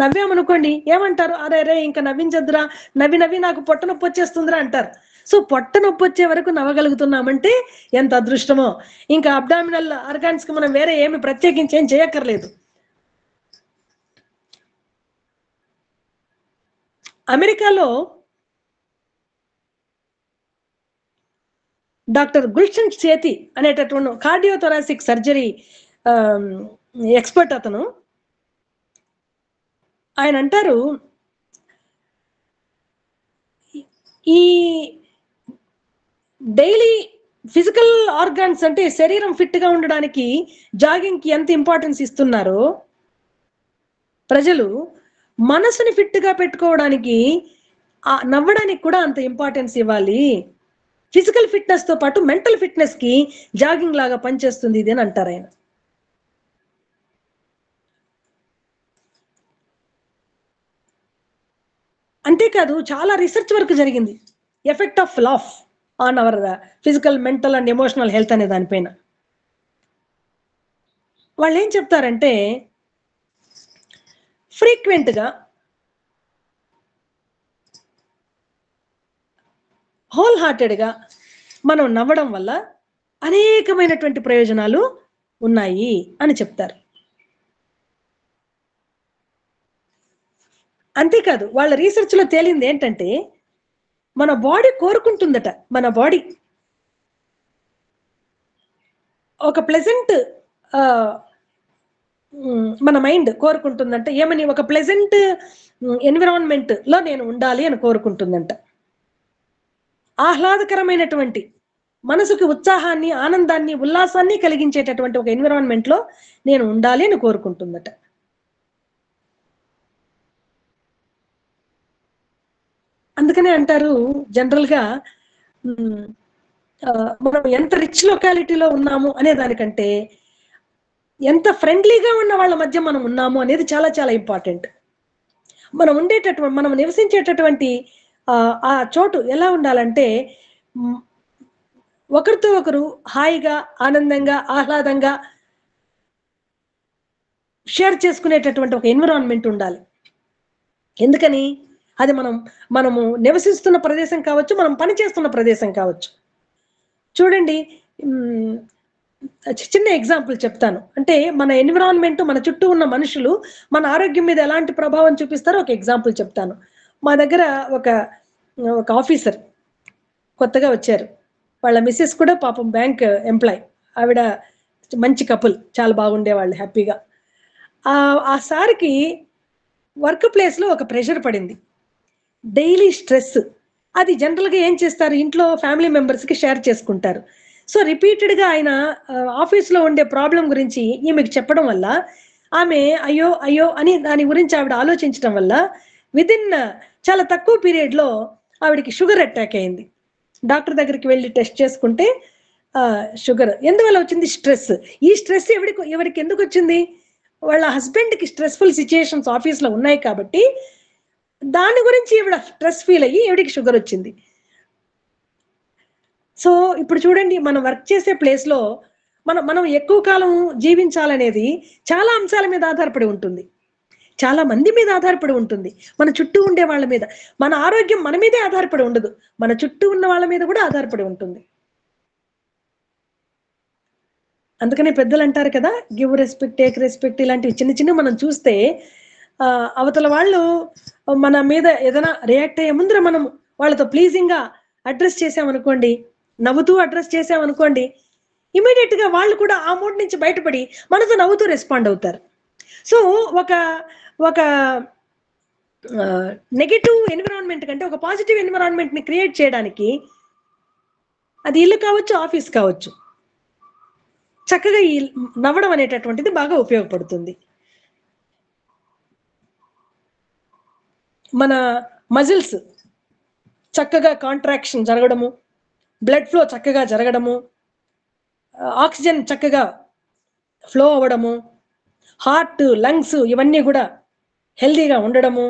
[SPEAKER 2] నవ్వామనుకోండి ఏమంటారు, అరే రే ఇంకా నవ్వించద్దురా, నవ్వి నవ్వి నాకు పొట్ట నొప్పి వచ్చేస్తుందిరా అంటారు. సో పొట్ట నొప్పి వచ్చే వరకు నవ్వగలుగుతున్నామంటే ఎంత అదృష్టమో. ఇంకా అబ్డామినల్ ఆర్గాన్స్ కి మనం వేరే ఏమి ప్రత్యేకించి ఏం చేయక్కర్లేదు. అమెరికాలో డాక్టర్ గుల్షన్ సేతి అనేటటువంటి కార్డియోథొరాసిక్ సర్జరీ ఎక్స్పర్ట్ అతను, ఆయన అంటారు ఈ డైలీ ఫిజికల్ ఆర్గాన్స్ అంటే శరీరం ఫిట్ గా ఉండడానికి జాగింగ్ కి ఎంత ఇంపార్టెన్స్ ఇస్తున్నారో, ప్రజలు మనసుని ఫిట్ గా పెట్టుకోవడానికి నవ్వడానికి కూడా అంత ఇంపార్టెన్స్ ఇవ్వాలి. ఫిజికల్ ఫిట్నెస్ తో పాటు మెంటల్ ఫిట్నెస్ కి జాగింగ్ లాగా పనిచేస్తుంది ఇది అని అంటారు ఆయన. అంతేకాదు చాలా రీసెర్చ్ వర్క్ జరిగింది, effect of laugh on hour physical, mental and emotional health అనే దానిపైన. వాళ్ళు ఏం చెప్తారంటే ఫ్రీక్వెంట్ గా హోల్ హార్టెడ్ గా మనం నవ్వడం వల్ల అనేకమైనటువంటి ప్రయోజనాలు ఉన్నాయి అని చెప్తారు. అంతేకాదు వాళ్ళ రీసెర్చ్ లో తేలింది ఏంటంటే మన బాడీ కోరుకుంటుందట, మన బాడీ ఒక ప్లెజెంట్ మన మైండ్ కోరుకుంటుందంట ఏమని, ఒక ప్లెజెంట్ ఎన్విరాన్మెంట్ లో నేను ఉండాలి అని కోరుకుంటుందంట. ఆహ్లాదకరమైనటువంటి మనసుకి ఉత్సాహాన్ని, ఆనందాన్ని, ఉల్లాసాన్ని కలిగించేటటువంటి ఒక ఎన్విరాన్మెంట్ లో నేను ఉండాలి అని కోరుకుంటుందట. అందుకనే అంటారు జనరల్ గా మనం ఎంత రిచ్ లొకాలిటీలో ఉన్నాము అనే దానికంటే ఎంత ఫ్రెండ్లీగా ఉన్న వాళ్ళ మధ్య మనం ఉన్నాము అనేది చాలా చాలా ఇంపార్టెంట్. మనం నివసించేటటువంటి ఆ చోటు ఎలా ఉండాలంటే ఒకరితో ఒకరు హాయిగా, ఆనందంగా, ఆహ్లాదంగా షేర్ చేసుకునేటటువంటి ఒక ఎన్విరాన్మెంట్ ఉండాలి. ఎందుకని, అది మనము నివసిస్తున్న ప్రదేశం కావచ్చు, మనం పనిచేస్తున్న ప్రదేశం కావచ్చు. చూడండి, చిన్న ఎగ్జాంపుల్ చెప్తాను. అంటే మన ఎన్విరాన్మెంట్, మన చుట్టూ ఉన్న మనుషులు మన ఆరోగ్యం మీద ఎలాంటి ప్రభావం చూపిస్తారో ఒక ఎగ్జాంపుల్ చెప్తాను. మా దగ్గర ఒక ఆఫీసర్ కొత్తగా వచ్చారు. వాళ్ళ మిస్సెస్ కూడా పాపం బ్యాంక్ ఎంప్లాయ్. ఆవిడ మంచి కపుల్, చాలా బాగుండేవాళ్ళు హ్యాపీగా. ఆ సార్కి వర్క్ ప్లేస్ లో ఒక ప్రెషర్ పడింది, డైలీ స్ట్రెస్. అది జనరల్గా ఏం చేస్తారు, ఇంట్లో ఫ్యామిలీ మెంబర్స్ కి షేర్ చేసుకుంటారు. సో రిపీటెడ్ గా ఆయన ఆఫీస్లో ఉండే ప్రాబ్లం గురించి ఈమెకు చెప్పడం వల్ల ఆమె అయ్యో అయ్యో అని దాని గురించి ఆవిడ ఆలోచించడం వల్ల విదిన్ చాలా తక్కువ పీరియడ్ లో ఆవిడకి షుగర్ అటాక్ అయింది. డాక్టర్ దగ్గరికి వెళ్ళి టెస్ట్ చేసుకుంటే షుగర్ ఎందువల్ల వచ్చింది, స్ట్రెస్. ఈ స్ట్రెస్ ఎవరికి ఎందుకు వచ్చింది, వాళ్ళ హస్బెండ్ కి స్ట్రెస్ఫుల్ సిచ్యుయేషన్స్ ఆఫీస్ లో ఉన్నాయి కాబట్టి దాని గురించి ఈవిడ స్ట్రెస్ ఫీల్ అయ్యి ఈవిడికి షుగర్ వచ్చింది. సో ఇప్పుడు చూడండి, మనం వర్క్ చేసే ప్లేస్ లో మనం ఎక్కువ కాలం జీవించాలనేది చాలా అంశాల మీద ఆధారపడి ఉంటుంది, చాలా మంది మీద ఆధారపడి ఉంటుంది, మన చుట్టూ ఉండే వాళ్ళ మీద. మన ఆరోగ్యం మన మీదే ఆధారపడి ఉండదు, మన చుట్టూ ఉన్న వాళ్ళ మీద కూడా ఆధారపడి ఉంటుంది. అందుకనే పెద్దలు అంటారు కదా, గివ్ రెస్పెక్ట్, టేక్ రెస్పెక్ట్, ఇలాంటివి చిన్న చిన్న మనం చూస్తే అవతల వాళ్ళు మన మీద ఏదైనా రియాక్ట్ అయ్యే ముందర మనం వాళ్ళతో ప్లీజింగ్ గా అడ్రస్ చేసామనుకోండి, నవ్వుతూ అడ్రస్ చేసామనుకోండి, ఇమీడియట్ గా వాళ్ళు కూడా ఆ మూడ్ నుంచి బయటపడి మనతో నవ్వుతూ రెస్పాండ్ అవుతారు. సో ఒక ఒక నెగటివ్ ఎన్విరాన్మెంట్ కంటే ఒక పాజిటివ్ ఎన్విరాన్మెంట్ ని క్రియేట్ చేయడానికి, అది ఇల్లు కావచ్చు, ఆఫీస్ కావచ్చు, చక్కగా ఈ నవ్వడం అనేటటువంటిది బాగా ఉపయోగపడుతుంది. మన మజిల్స్ చక్కగా కాంట్రాక్షన్ జరగడము, బ్లడ్ ఫ్లో చక్కగా జరగడము, ఆక్సిజన్ చక్కగా ఫ్లో అవ్వడము, హార్ట్, లంగ్స్ ఇవన్నీ కూడా హెల్దీగా ఉండడము,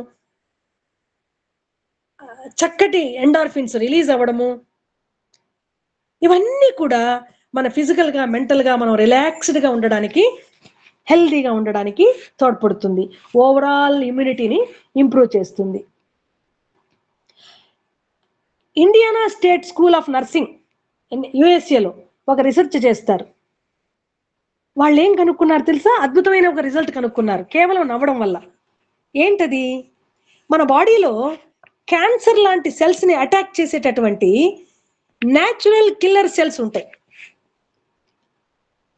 [SPEAKER 2] చక్కటి ఎండార్ఫిన్స్ రిలీజ్ అవ్వడము, ఇవన్నీ కూడా మన ఫిజికల్ గా మెంటల్ గా మనం రిలాక్స్డ్ గా ఉండడానికి, హెల్దీగా ఉండడానికి తోడ్పడుతుంది, ఓవరాల్ ఇమ్యూనిటీని ఇంప్రూవ్ చేస్తుంది. Indiana state school of nursing యుఎస్ఏలో ఒక రీసెర్చ్ చేస్తారు. వాళ్ళు ఏం కనుక్కున్నారు తెలుసా? అద్భుతమైన ఒక రిజల్ట్ కనుక్కున్నారు కేవలం నవ్వడం వల్ల. ఏంటది? మన బాడీలో క్యాన్సర్ లాంటి సెల్స్ ని అటాక్ చేసేటటువంటి న్యాచురల్ కిల్లర్ సెల్స్ ఉంటాయి,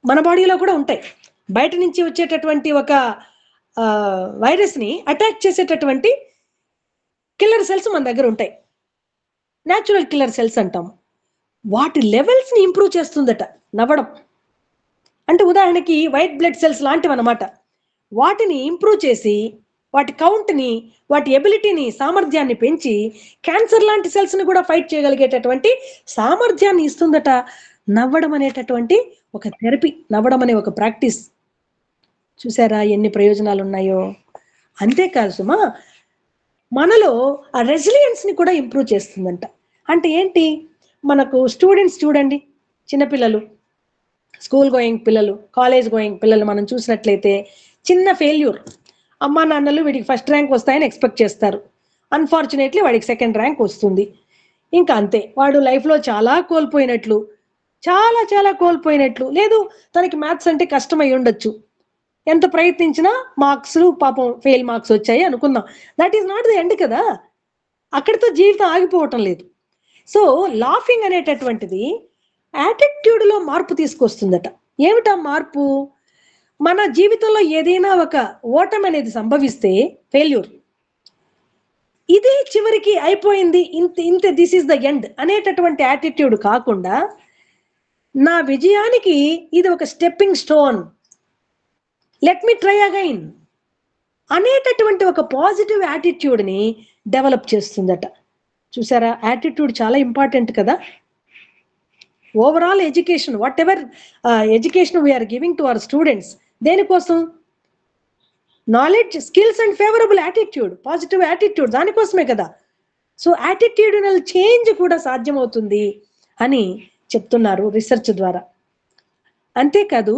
[SPEAKER 2] మన బాడీలో కూడా ఉంటాయి. బయట నుంచి వచ్చేటటువంటి ఒక వైరస్ ని అటాక్ చేసేటటువంటి కిల్లర్ సెల్స్ మన దగ్గర ఉంటాయి, న్యాచురల్ కిల్లర్ సెల్స్ అంటాము. వాటి లెవెల్స్ ని ఇంప్రూవ్ చేస్తుందట నవ్వడం. అంటే ఉదాహరణకి వైట్ బ్లడ్ సెల్స్ లాంటివి అన్నమాట. వాటిని ఇంప్రూవ్ చేసి వాటి కౌంట్ని, వాటి ఎబిలిటీని, సామర్థ్యాన్ని పెంచి క్యాన్సర్ లాంటి సెల్స్ ని కూడా ఫైట్ చేయగలిగేటటువంటి సామర్థ్యాన్ని ఇస్తుందట నవ్వడం అనేటటువంటి ఒక థెరపీ, నవ్వడం అనే ఒక ప్రాక్టీస్. చూసారా ఎన్ని ప్రయోజనాలు ఉన్నాయో? అంతేకాదు సుమా, మనలో ఆ రెసిలియన్స్ ని కూడా ఇంప్రూవ్ చేస్తుందంట. అంటే ఏంటి? మనకు స్టూడెంట్స్ చూడండి, చిన్నపిల్లలు, స్కూల్ గోయింగ్ పిల్లలు, కాలేజ్ గోయింగ్ పిల్లలు మనం చూసినట్లయితే, చిన్న ఫెయిల్యూర్, అమ్మా నాన్నలు వీడికి ఫస్ట్ ర్యాంక్ వస్తాయని ఎక్స్పెక్ట్ చేస్తారు, అన్ఫార్చునేట్లీ వాడికి సెకండ్ ర్యాంక్ వస్తుంది. ఇంకా అంతే, వాడు లైఫ్లో చాలా కోల్పోయినట్లు, చాలా చాలా కోల్పోయినట్లు. లేదు, తనకి మ్యాథ్స్ అంటే కష్టమై ఉండొచ్చు, ఎంత ప్రయత్నించినా మార్క్స్ పాపం ఫెయిల్ మార్క్స్ వచ్చాయి అనుకుందాం. That is not the end కదా, అక్కడితో జీవితం ఆగిపోవటం లేదు. సో లాఫింగ్ అనేటటువంటిది యాటిట్యూడ్లో మార్పు తీసుకొస్తుందట. ఏమిటా మార్పు? మన జీవితంలో ఏదైనా ఒక ఓటమి అనేది సంభవిస్తే, ఫెయిల్యూర్, ఇది చివరికి అయిపోయింది, ఇంత దిస్ ఈస్ ద ఎండ్ అనేటటువంటి యాటిట్యూడ్ కాకుండా, నా విజయానికి ఇది ఒక stepping stone, let me try again అనేటటువంటి ఒక పాజిటివ్ యాటిట్యూడ్ని డెవలప్ చేస్తుందట. చూసారా, యాటిట్యూడ్ చాలా ఇంపార్టెంట్ కదా. Overall education, whatever education we are giving to our students, దేనికోసం? Knowledge, skills and favourable attitude, positive attitude, దానికోసమే కదా. సో యాటిట్యూడినల్ చేంజ్ కూడా సాధ్యమవుతుంది అని చెప్తున్నారు రీసెర్చ్ ద్వారా. అంతేకాదు,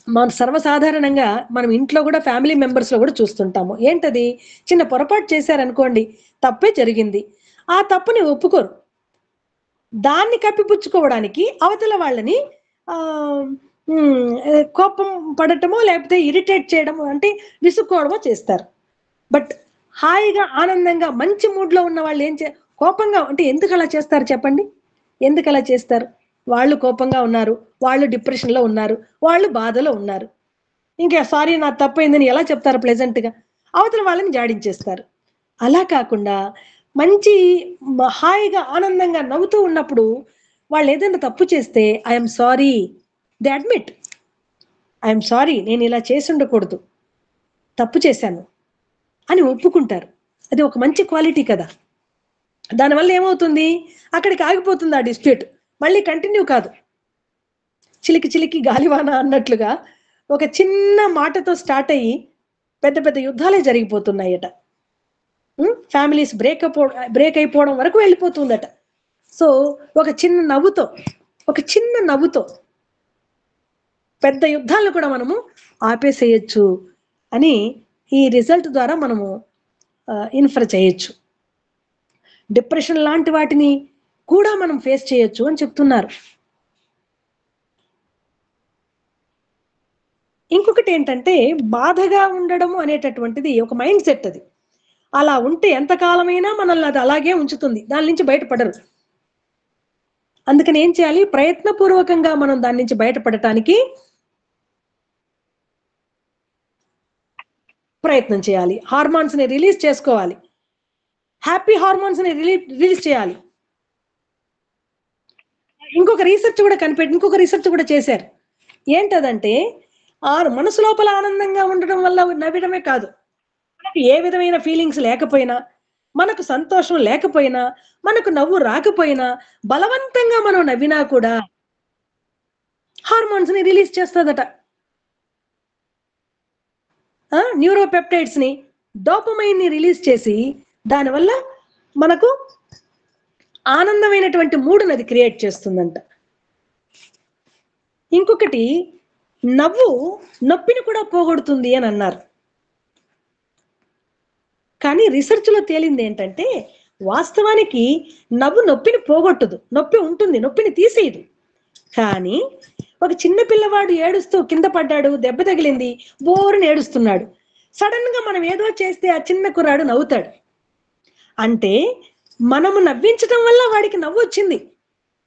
[SPEAKER 2] మన సర్వసాధారణంగా మనం ఇంట్లో కూడా, ఫ్యామిలీ మెంబర్స్లో కూడా చూస్తుంటాము. ఏంటది? చిన్న పొరపాటు చేశారనుకోండి, తప్పే జరిగింది, ఆ తప్పుని ఒప్పుకోరు, దాన్ని కప్పిపుచ్చుకోవడానికి అవతల వాళ్ళని కోపం పడటమో లేకపోతే ఇరిటేట్ చేయడమో, అంటే విసుక్కోవడమో చేస్తారు. బట్ హాయిగా, ఆనందంగా, మంచి మూడ్లో ఉన్న వాళ్ళు కోపంగా అంటే ఎందుకు అలా చేస్తారు చెప్పండి? ఎందుకు అలా చేస్తారు? వాళ్ళు కోపంగా ఉన్నారు, వాళ్ళు డిప్రెషన్లో ఉన్నారు, వాళ్ళు బాధలో ఉన్నారు. ఇంకా సారీ నా తప్పైందని ఎలా చెప్తారు ప్లెజెంట్గా? అవతల వాళ్ళని జాడించేస్తారు. అలా కాకుండా మంచి హాయిగా ఆనందంగా నవ్వుతూ ఉన్నప్పుడు వాళ్ళు ఏదైనా తప్పు చేస్తే, I'm sorry, they admit, I'm sorry, నేను ఇలా చేసి ఉండకూడదు, తప్పు చేశాను అని ఒప్పుకుంటారు. అది ఒక మంచి క్వాలిటీ కదా. దానివల్ల ఏమవుతుంది? అక్కడికి ఆగిపోతుంది ఆ డిస్ప్యూట్, మళ్ళీ కంటిన్యూ కాదు. చిలికి చిలికి గాలివాన అన్నట్లుగా ఒక చిన్న మాటతో స్టార్ట్ అయ్యి పెద్ద పెద్ద యుద్ధాలే జరిగిపోతున్నాయట. ఫ్యామిలీస్ బ్రేక్ అయిపోవడం వరకు వెళ్ళిపోతుందట. సో ఒక చిన్న నవ్వుతో, ఒక చిన్న నవ్వుతో పెద్ద యుద్ధాలను కూడా మనము ఆపేసేయచ్చు అని ఈ రిజల్ట్ ద్వారా మనము ఇన్ఫర్ చేయొచ్చు. డిప్రెషన్ లాంటి వాటిని కూడా మనం ఫేస్ చేయొచ్చు అని చెప్తున్నారు. ఇంకొకటి ఏంటంటే, బాధగా ఉండడము అనేటటువంటిది ఒక మైండ్ సెట్ అది. అలా ఉంటే ఎంతకాలమైనా మనల్ని అది అలాగే ఉంచుతుంది. దాని నుంచి బయటపడరు. అందుకని ఏం చేయాలి? ప్రయత్నపూర్వకంగా మనం దాని నుంచి బయటపడటానికి ప్రయత్నం చేయాలి. హార్మోన్స్‌ని రిలీజ్ చేసుకోవాలి. హ్యాపీ హార్మోన్స్‌ని రిలీజ్ చేయాలి. ఇంకొక రీసెర్చ్ కూడా చేశారు. ఏంటదంటే, మనసు లోపల ఆనందంగా ఉండడం వల్ల నవ్వడమే కాదు. మనకు ఏ విధమైన ఫీలింగ్స్ లేకపోయినా, మనకు సంతోషం లేకపోయినా, మనకు నవ్వు రాకపోయినా, బలవంతంగా మనం నవ్వినా కూడా హార్మోన్స్‌ని రిలీజ్ చేస్తదట. న్యూరోపెప్టైడ్స్‌ని, డోపమైన్‌ని రిలీజ్ చేసి, దానివల్ల మనకు ఆనందమైనటువంటి మూడ్‌ని అది క్రియేట్ చేస్తుందంట. ఇంకొకటి, నవ్వు నొప్పిని కూడా పోగొడుతుంది అని అన్నారు. కానీ రిసర్చ్‌లో తేలిందేంటంటే, వాస్తవానికి నవ్వు నొప్పిని పోగొట్టదు. నొప్పి ఉంటుంది. నొప్పిని తీసేయదు. కానీ ఒక చిన్న పిల్లవాడు ఏడుస్తూ కింద పడ్డాడు, దెబ్బ తగిలింది, బోరున ఏడుస్తున్నాడు. సడెన్‌గా మనం ఏదో చేస్తే ఆ చిన్న కుర్రాడు నవ్వుతాడు. అంటే మనము నవ్వించటం వల్ల వాడికి నవ్వొచ్చింది.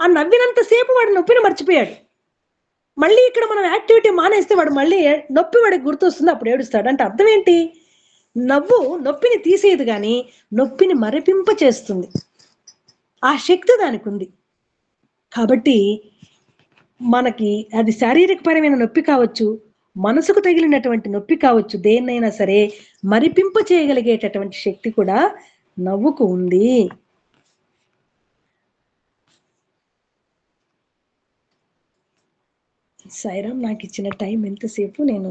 [SPEAKER 2] ఆ నవ్వినంత సేపు వాడు నొప్పిని మర్చిపోయాడు. మళ్ళీ ఇక్కడ మనం యాక్టివిటీ మానేస్తే వాడు మళ్ళీ నొప్పి వాడికి గుర్తొస్తుంది, అప్పుడు ఏడుస్తాడు. అంటే అర్థం ఏంటి? నవ్వు నొప్పిని తీసేయదు గాని నొప్పిని మరపింప చేస్తుంది. ఆ శక్తి దానికుంది. కాబట్టి మనకి అది శారీరకపరమైన నొప్పి కావచ్చు, మనసుకు తగిలినటువంటి నొప్పి కావచ్చు, దేన్నైనా సరే మరిపింప చేయగలిగేటటువంటి శక్తి కూడా నవ్వుకు ఉంది. సాయిరామ్, నాకిచ్చిన టైం ఎంతసేపు? నేను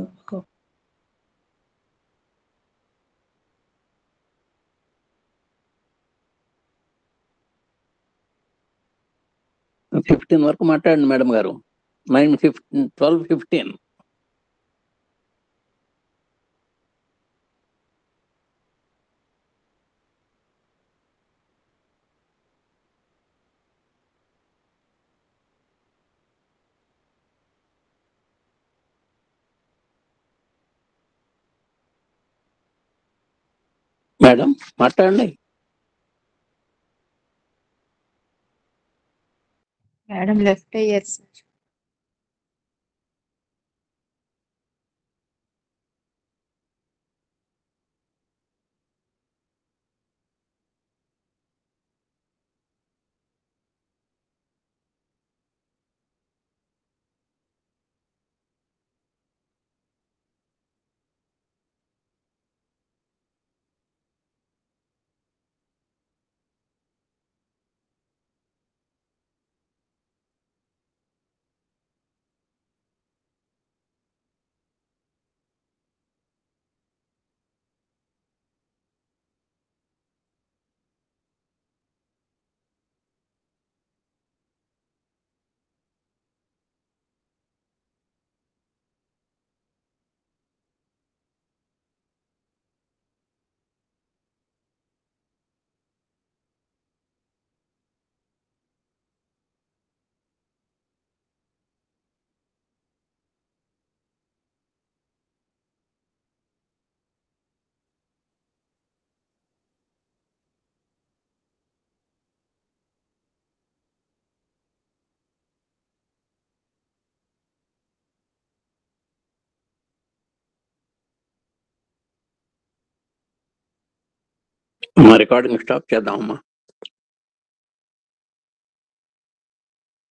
[SPEAKER 1] 15 వరకు మాట్లాడండి మేడం గారు. 12:15. మేడం మాట్లాడండి.
[SPEAKER 3] మేడం లెఫ్ట్ అయ్యారు సార్.
[SPEAKER 1] Recording stop చేద్దామమ్మా.